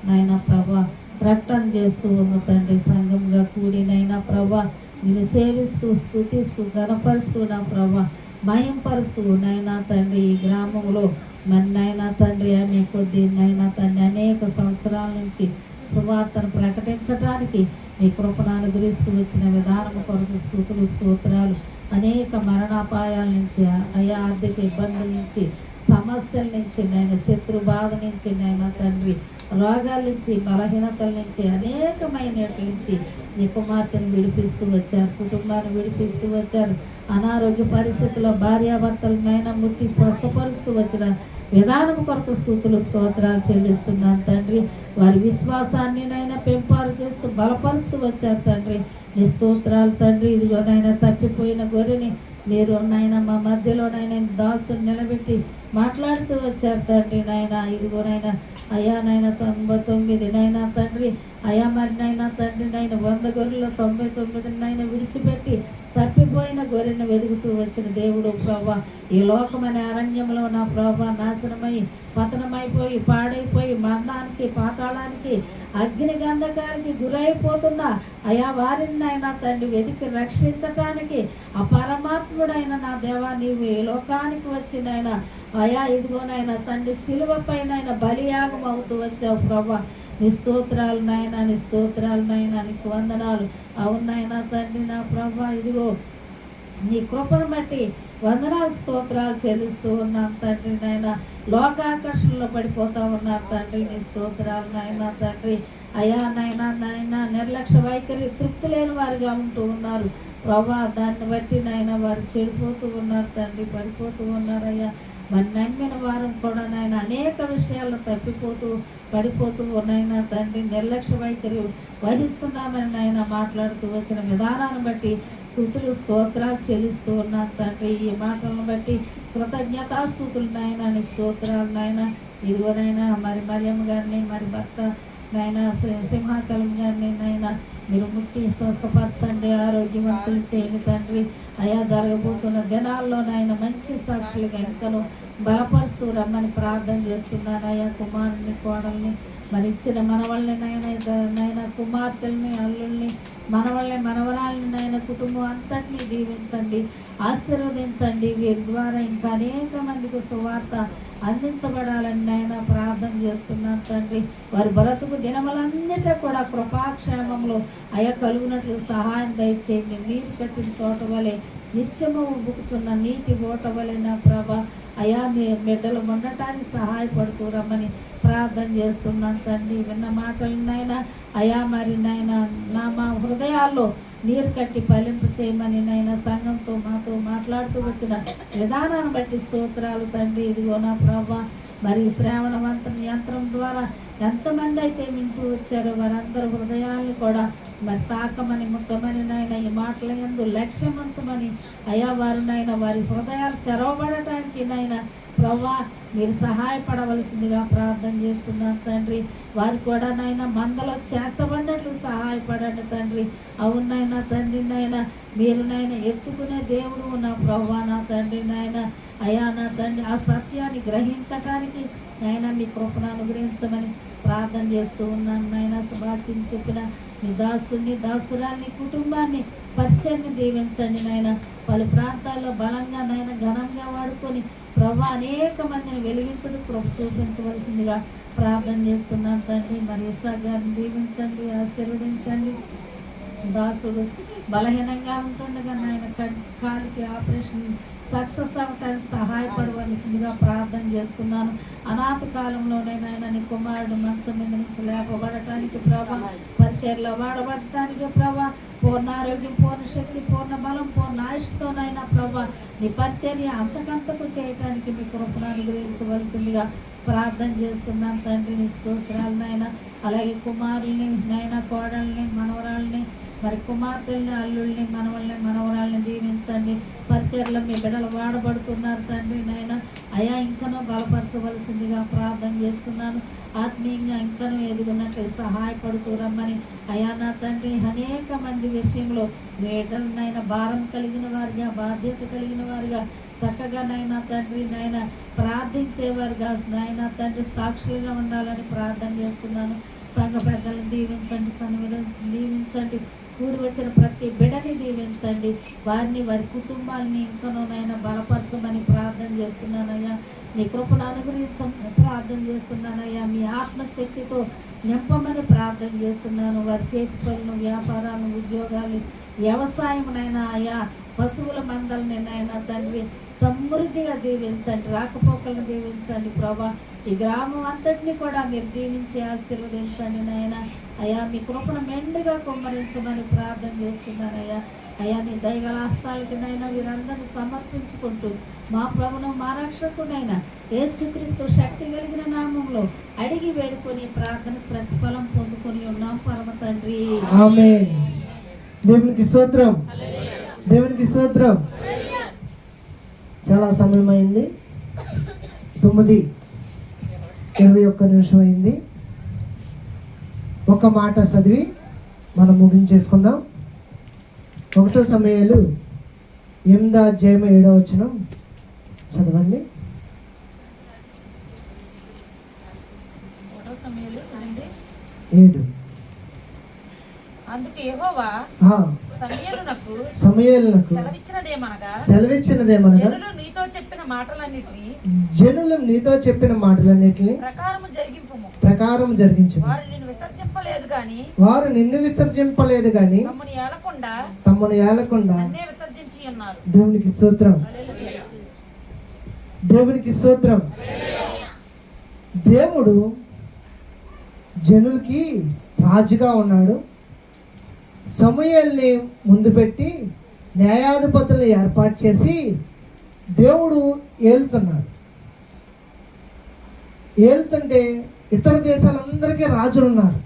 నాయన ప్రభా ప్రకటన చేస్తూ ఉన్న తండ్రి. సంఘంగా కూడినైనా ప్రభా నేను సేవిస్తూ స్తుతిస్తూ గణపరుస్తూ నా ప్రభా మయంపరుస్తూ నైనా తండ్రి ఈ గ్రామంలో నన్నైనా తండ్రి అనే కొద్ది నైనా తండ్రి అనేక సంవత్సరాల నుంచి సువార్తను ప్రకటించడానికి మీ కృపను అనుగ్రహిస్తూ వచ్చిన విధానం కొరకు స్తుతులు, స్తోత్రాలు. అనేక మరణాపాయాల నుంచి, అయా ఆర్థిక ఇబ్బందుల నుంచి, సమస్యల నుంచి నేను శత్రు బాధ నుంచి నైనా తండ్రి రోగాల నుంచి, బలహీనతల నుంచి, అనేకమైన నుంచి నీ కుమార్తెను విడిపిస్తూ వచ్చారు, కుటుంబాన్ని విడిపిస్తూ వచ్చారు. అనారోగ్య పరిస్థితుల్లో భార్యాభర్తలనైనా ముట్టి స్వస్థపరుస్తూ వచ్చిన విధానం కొరకు స్తుతులు, స్తోత్రాలు చెల్లిస్తున్నాను తండ్రి. వారి విశ్వాసాన్ని నైనా పెంపారు చేస్తూ బలపరుస్తూ వచ్చారు తండ్రి. నీ స్తోత్రాలు తండ్రి. ఇదిగోనైనా తప్పిపోయిన గొర్రెని మీరు నాయన మా మధ్యలోనైనా దాసుని నిలబెట్టి మాట్లాడుతూ వచ్చారు తండ్రి. నాయన ఇదిగోనైనా అయ్యా నాయన 99 నైనా తండ్రి అయ్యా మరి నైనా తండ్రి నాయన 100 గొర్రెలు 99 నైనా విడిచిపెట్టి తప్పిపోయిన గొర్రెను వెతుకుతూ వచ్చిన దేవుడు ప్రభా, ఈ లోకమైన అరణ్యంలో నా ప్రభా నాశనమై పతనమైపోయి పాడైపోయి మరణానికి పాతాళానికి అగ్ని గంధకానికి గురైపోతున్న అయా వారిని నాయన తండ్రి వెతికి రక్షించటానికి ఆ పరమాత్ముడైన నా దేవా నీవు ఈ లోకానికి వచ్చినైనా అయా ఇదిగోనైనా తండ్రి సిలువ పైన బలియాగం అవుతూ వచ్చావు ప్రభా. నీ స్తోత్రాలు నాయన, నీ స్తోత్రాలు నాయన, నీకు వందనాలు. అవునాయన తండ్రి నా ప్రభా. ఇదిగో నీ కృపను బట్టి వందనాలు స్తోత్రాలు చెల్లిస్తూ ఉన్నాం తండ్రి నాయన. లోకాకర్షణలో పడిపోతా ఉన్నారు తండ్రి, నీ స్తోత్రాలు నాయన తండ్రి. అయా నాయన నిర్లక్ష్య వైఖరి తృప్తి లేని వారిగా ఉంటూ ఉన్నారు ప్రభా. దాన్ని బట్టి నాయన వారు చెడిపోతూ ఉన్నారు తండ్రి, పడిపోతూ ఉన్నారు అయ్యా. మరి నమ్మిన వారం కూడా నాయన అనేక విషయాల్లో తప్పిపోతూ పడిపోతూ ఉన్నాయినా తండ్రి. నిర్లక్ష్య వైఖరి వహిస్తున్నామని నాయన మాట్లాడుతూ వచ్చిన విధానాన్ని బట్టి స్తుతులు స్తోత్రాలు చెల్లిస్తూ ఉన్నాను తండ్రి. ఈ మాటలను బట్టి కృతజ్ఞతాస్తుతులు నాయన, నీ స్తోత్రాలు నాయన. ఇదిగోనైనా మరి మరియమ్మ గారిని, మరి భర్త నాయన సింహాచలం గారిని నాయన మీరు ముట్టి స్వస్థపరచండి, ఆరోగ్యవంతులు చేయండి తండ్రి. అయా జరగబోతున్న దినాల్లో నాయన మంచి సాక్షులుగా ఎంతను బలపరుస్తూ రమ్మని ప్రార్థన చేస్తున్నాను అయ్యా. కుమారుని కోడల్ని మరి ఇచ్చిన మనవల్ని నాయన కుమార్తెల్ని అల్లుల్ని మనవల్ని మనవరాలని నాయన కుటుంబం అంతటినీ దీవించండి, ఆశీర్వదించండి. వీరి ద్వారా ఇంకా అనేక మందికి సువార్త అందించబడాలని నాయన ప్రార్థన చేస్తున్నాను తండ్రి. వారి బ్రతుకు దినములన్నిటి కూడా కృపాక్షేమంలో అయ్యా కలుగునట్లు సహాయం దయచేయండి. నీరు కట్టిన తోట వలె నిత్యము ఉబ్బుకుతున్న నీటి ఓట వలె నా ప్రభ అయా నీ బిడ్డలు ఉండటానికి సహాయపడుతూ రమ్మని ప్రార్థన చేస్తున్నాను తండ్రి. విన్న మాటలు నాయన అయా మరి నాయన మా హృదయాల్లో నీరు కట్టి ఫలింపు చేయమని నాయన సంఘంతో మాతో మాట్లాడుతూ వచ్చిన విధానాన్ని బట్టి స్తోత్రాలు తండ్రి. ఇదిగో నా ప్రభా మరి శ్రావణవంతం యంత్రం ద్వారా ఎంతమంది అయితే వింటూ వచ్చారో వారందరూ హృదయాలను కూడా మరి తాకమని ముట్టమని నాయన ఈ మాటల యందు లక్ష్యం ఉంచమని అయా వారు నాయన వారి హృదయాలు తెరవబడటానికి నాయన ప్రభా మీరు సహాయపడవలసిందిగా ప్రార్థన చేస్తున్నాను తండ్రి. వారు కూడా నాయన మందలో చేర్చబడినట్లు సహాయపడండి తండ్రి. అవునైనా తండ్రి నాయన మీరు నాయన ఎత్తుకునే దేవుడు నా ప్రభా నా తండ్రి నాయన. అయా నా తండ్రి ఆ సత్యాన్ని గ్రహించటానికి నాయన మీ కృపను అనుగ్రహించమని ప్రార్థన చేస్తూ ఉన్నాను నాయన. సుభాషిని చెప్పిన మీ దాసుని దాసురాన్ని కుటుంబాన్ని పరిచయాన్ని దీవించండి నాయన. పలు ప్రాంతాల్లో బలంగా నాయన ఘనంగా వాడుకొని ప్రభా అనేక మందిని వెలిగించడం కృప చూపించవలసిందిగా ప్రార్థన చేస్తున్నాను తండ్రి. మరి ఇస్సాక్ గారిని దీవించండి, ఆశీర్వదించండి. దాసుడు బలహీనంగా ఉంటుండగా నాయన కాలికి ఆపరేషన్ సక్సెస్ అవ్వటానికి సహాయపడవలసిందిగా ప్రార్థన చేస్తున్నాను. అనాథ కాలంలోనే నాయన నీ కుమారుడు మంచం మీద నుంచి లేపబడటానికి ప్రభా, పరిచర్లో వాడబడటానికి ప్రభా, పూర్ణ ఆరోగ్యం, పూర్ణ శక్తి, పూర్ణ బలం, పూర్ణ ఆయుష్తోనైనా ప్రభా నీ పరిచర్య అంతకంతకు చేయటానికి మీ కృపను అనుగ్రహించవలసిందిగా ప్రార్థన చేస్తున్నాను తండ్రి. నీ స్తోత్రాలు నాయన. అలాగే కుమారుల్ని నాయన, కోడల్ని, మనవరాల్ని, మరి కుమార్తెల్ని, అల్లుల్ని, మనవరాల్ని దీవించండి. పరిచర్లో మీ బిడ్డలు వాడబడుతున్నారు తండ్రి నాయన. అయా ఇంకనూ బలపరచవలసిందిగా ప్రార్థన చేస్తున్నాను. ఆత్మీయంగా ఇంకనూ ఎదుగున్నట్లు సహాయపడుతూ రమ్మని అయా నా తండ్రి. అనేక మంది విషయంలో బిడ్డలనైనా భారం కలిగిన వారిగా, బాధ్యత కలిగిన వారిగా, చక్కగా నైనా తండ్రి నాయన ప్రార్థించేవారుగా నాయన తండ్రి సాక్షులుగా ఉండాలని ప్రార్థన చేస్తున్నాను. సంఘ పెద్దలను దీవించండి, కనువిలను దీవించండి. కూడి వచ్చిన ప్రతి బిడ్డని దీవించండి. వారిని, వారి కుటుంబాలని ఇంకనూనైనా బలపరచమని ప్రార్థన చేస్తున్నానయ్యా. నీ కృపను అనుగ్రహించమని ప్రార్థన చేస్తున్నానయ్యా. మీ ఆత్మశక్తితో నింపమని ప్రార్థన చేస్తున్నాను. వారి చేతి పనులు, వ్యాపారాలు, ఉద్యోగాలు, వ్యవసాయమునైనా అయ్యా, పశువుల మందలని నైనా తండ్రి సమృద్ధిగా దీవించండి. రాకపోకలను దీవించండి ప్రభా. ఈ గ్రామం అంతటినీ కూడా మీరు దీవించి ఆశీర్వదించండి నాయన. అయ్యా మీ కృపను మెండుగా కుమ్మరించమని ప్రార్థన చేస్తున్నానయ్యా. అయ్యా నీ దయగల హస్తాలకి నైనా వీరందరినీ సమర్పించుకుంటూ మా ప్రభును, మా రక్షకునైనా యేసుక్రీస్తు శక్తి కలిగిన నామంలో అడిగి వేడుకొని ప్రార్థన ప్రతిఫలం పొందుకొని ఉన్నాం పరమ తండ్రి. ఆమేన్. దేవునికి స్తోత్రం, దేవునికి స్తోత్రం. చాలా సమయం అయింది, 9:21 అయింది. ఒక మాట చదివి మనం ముగించేసుకుందాం. 1 సమయాలు 8:7 చదవండి. అందుకు యెహోవా సమూయేలునకు సెలవిచ్చినదేమనగా జనులు నీతో చెప్పిన మాటలన్నిటిని ప్రకారం జరిగించు. వారు నిన్ను విసర్జింపలేదు గాని తమ్మును ఏలకుండా ఉన్నారు. దేవునికి స్తోత్రం, దేవునికి స్తోత్రం. దేవుడు జనులకి రాజుగా ఉన్నాడు. సమూయేలుని ముందు పెట్టి న్యాయాధిపతులను ఏర్పాటు చేసి దేవుడు ఏలుతున్నాడు. ఏలుతుంటే ఇతర దేశాలందరికీ రాజులు ఉన్నారు,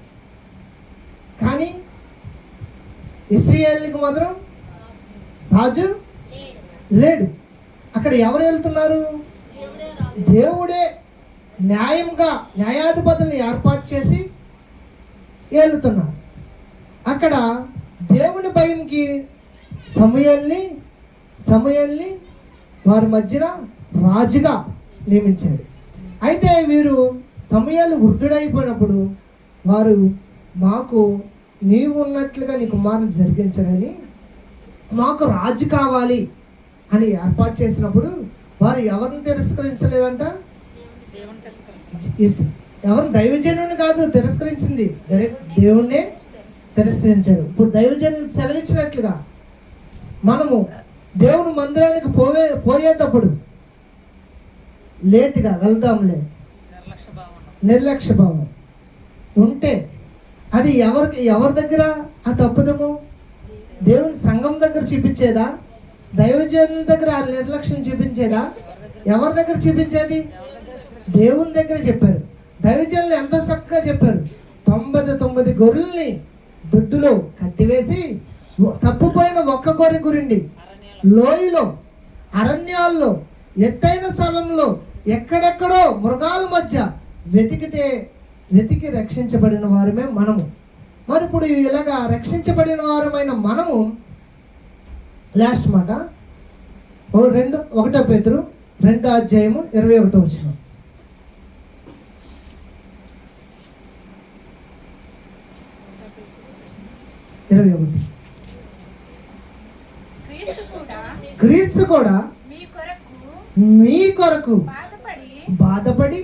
కానీ ఇశ్రాయేలుకి మాత్రం రాజు లేడు. అక్కడ ఎవరు వెళ్తున్నారు? దేవుడే న్యాయంగా న్యాయాధిపతులను ఏర్పాటు చేసి ఏలుతున్నారు. అక్కడ దేవుని భయంకి సమూయేలుని వారి మధ్యన రాజుగా నియమించాడు. అయితే వీరు సమూయేలు వృద్ధుడైపోయినప్పుడు వారు మాకు నీవు ఉన్నట్లుగా నీ కుమారుని జరిగించడని మాకు రాజు కావాలి అని ఏర్పాటు చేసినప్పుడు వారు ఎవరిని తిరస్కరించలేదంట? ఎవరు? దైవజనుని కాదు తిరస్కరించింది, దేవుణ్ణే తిరస్కరించాడు. ఇప్పుడు దైవజనులు సెలవిచ్చినట్లుగా మనము దేవుని మందిరానికి పోయేటప్పుడు లేటుగా వెళ్దాంలే, నిర్లక్ష్య భావం ఉంటే అది ఎవరి దగ్గర ఆ తప్పుదము? దేవుని సంఘం దగ్గర చూపించేదా? దైవజనుల దగ్గర ఆ నిర్లక్ష్యం చూపించేదా? ఎవరి దగ్గర చూపించేది? దేవుని దగ్గర చెప్పారు. దైవజనులు ఎంతో చక్కగా చెప్పారు. 99 గొర్రెల్ని దొడ్డులో కట్టివేసి తప్పుపోయిన ఒక్క గొర్రె గురించి లోయలో, అరణ్యాల్లో, ఎత్తైన స్థలంలో, ఎక్కడెక్కడో మృగాల మధ్య వెతికి రక్షించబడిన వారమే మనము. మరి ఇప్పుడు ఇలాగా రక్షించబడిన వారమైన మనము లాస్ట్ మాట 1 పేతురు 2:21. క్రీస్తు కూడా మీ కొరకు బాధపడి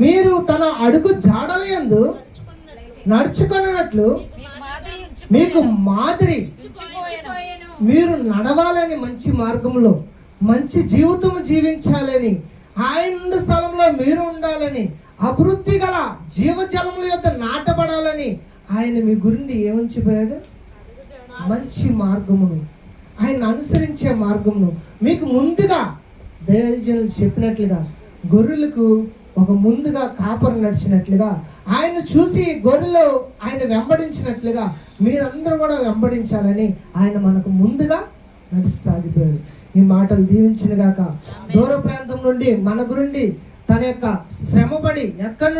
మీరు తన అడుగు జాడలయందు నడుచుకున్నట్లు మీకు మాదిరి, మీరు నడవాలని, మంచి మార్గంలో మంచి జీవితం జీవించాలని, ఆయన స్థలంలో మీరు ఉండాలని, అభివృద్ధి గల జీవజలముల యొక్క నాటబడాలని ఆయన మీ గురించి ఏముంచిపోయాడు? మంచి మార్గమును, ఆయన అనుసరించే మార్గమును మీకు ముందుగా దైవజనులు చెప్పినట్లుగా, గొర్రెలకు ఒక ముందుగా కాపరి నడిచినట్లుగా, ఆయన చూసి గొర్రెలు ఆయన వెంబడించినట్లుగా మీరందరూ కూడా వెంబడించాలని ఆయన మనకు ముందుగా నడిస్తాగిపోయారు. ఈ మాటలు దీవించిన గాక. దూర ప్రాంతం నుండి మన గురించి తన యొక్క శ్రమపడి ఎక్కడి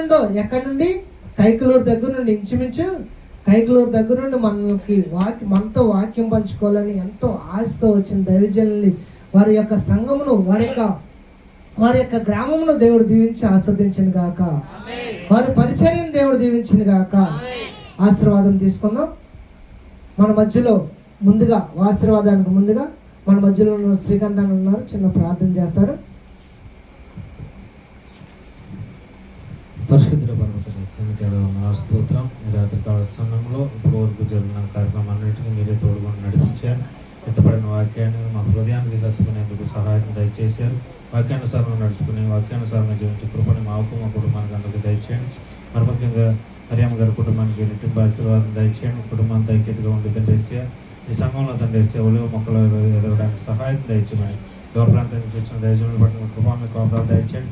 నుండి కైకలూరు దగ్గర నుండి ఇంచుమించు కైకలూరు దగ్గర నుండి మనతో వాక్యం పంచుకోవాలని ఎంతో ఆశతో వచ్చిన దైవజనుల్ని, వారి యొక్క సంఘమును, వారి యొక్క గ్రామమును దేవుడు దీవించి ఆస్వాదించిన గాక. వారి పరిచర్యను దేవుడు దీవించిన గాక. ఆశీర్వాదం తీసుకుందాం. మన మధ్యలో ముందుగా ఆశీర్వాదానికి ముందుగా మన మధ్యలో ఉన్న శ్రీకాంత్ అని ఉన్నారు, చిన్న ప్రార్థన చేస్తారు. పరిశుద్ధ స్తోత్రం. రాత్రికాల సమయంలో ఇప్పుడు వరకు జరిగిన కార్యక్రమాన్నింటినీ మీరే తోడుకొని నడిపించారు. ఎత్తపడిన వాక్యాన్ని మా హృదయానికి కలుసుకునేందుకు సహాయం దయచేశారు. వాక్యానుసారంగా నడుచుకుని వాక్యానుసారంగా జీవించే కృపని మాకు, మా కుటుంబానికి అందరికీ దయచేయండి. మరి ముఖ్యంగా హరియామ గారి కుటుంబానికి రెట్టింపు ఆశీర్వాదం దయచేయండి. కుటుంబాంతో ఐక్యతగా ఉండి తండ్రి ఈ సంఘంలో తండ్రి ఒలివ మొక్కలు ఎదగడానికి సహాయం దయచేయమని, దూర ప్రాంతం నుంచి వచ్చిన దయచేయమని పట్టిన కృపా మీకు అపరాధం దయచేయండి.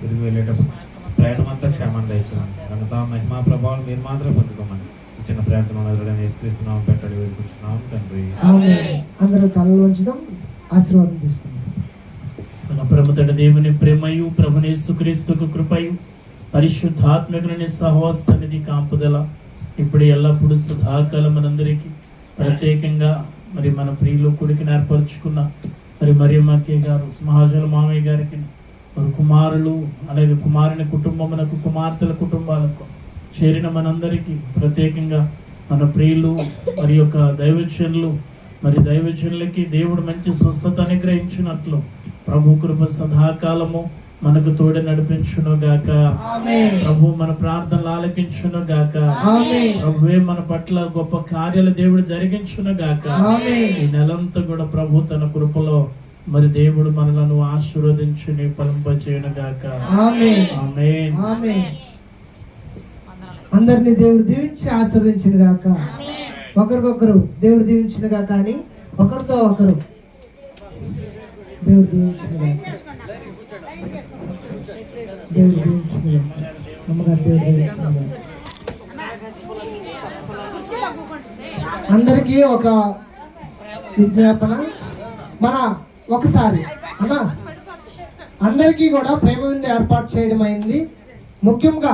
తిరిగి వెళ్ళేటప్పుడు ప్రయాణం అంతా క్షేమాన్ని దయచేయమని, ఘనత మహిమా ప్రభావం మీరు మాత్రమే పొందుకోమని చిన్న ప్రార్థన యేసుక్రీస్తునామం పెట్టడి వేడుకుంటున్నాం తండ్రి. అందరూ తలలు వంచుదాం, ఆశీర్వాదం తీసుకుందాం. మన ప్రభుతడ దేవుని ప్రేమయు, ప్రభుని యేసుక్రీస్తుకు కృపయు, పరిశుద్ధాత్మకుని సహవాసనిధి కాపుదల ఇప్పుడు ఎల్లప్పుడూ సదాకాలం మనందరికీ, ప్రత్యేకంగా మరి మన ప్రియులు కొడుకుని ఏర్పరచుకున్న మరి మరియమ్మకే గారు, మహాజల మామయ్య గారికి, మరి కుమారులు అలాగే కుమారుని కుటుంబమునకు, కుమార్తెల కుటుంబాలకు చేరిన మనందరికీ, ప్రత్యేకంగా మన ప్రియులు మరి యొక్క దైవజనులు, మరి దైవజనులకి దేవుడు మంచి స్వస్థత అనుగ్రహించినట్లు ప్రభు కృప సదాకాలము మనకు తోడు నడిపించును గాక. ఆమేన్. ప్రభు మన ప్రార్థనలు ఆలకించును గాక. ఆమేన్. ప్రభువే మన పట్ల గొప్ప కార్యాలు దేవుడు జరిగించును గాక. ఆమేన్. ఈ నెలంతా కూడా ప్రభు తన కృపలో మరి దేవుడు మనలను ఆశీర్వదించి నీ ఫలింపచేయును గాక. ఆమేన్. ఆమేన్. ఆమేన్. అందరినీ దేవుడు దీవించి ఆశీర్వదించిన గాక. ఒకరికొకరు దేవుడు దీవించిన గాక అని ఒకరితో ఒకరు దేవుడు దీవించిన గాక. దేవుడు దీవించిన గాక. అమ్మగారు దేవుడు దీవించిన గాక. అందరికీ ఒక విజ్ఞాపన. మన ఒకసారి అన్నా అందరికీ కూడా ప్రేమ విందు ఏర్పాటు చేయడం అయింది. ముఖ్యంగా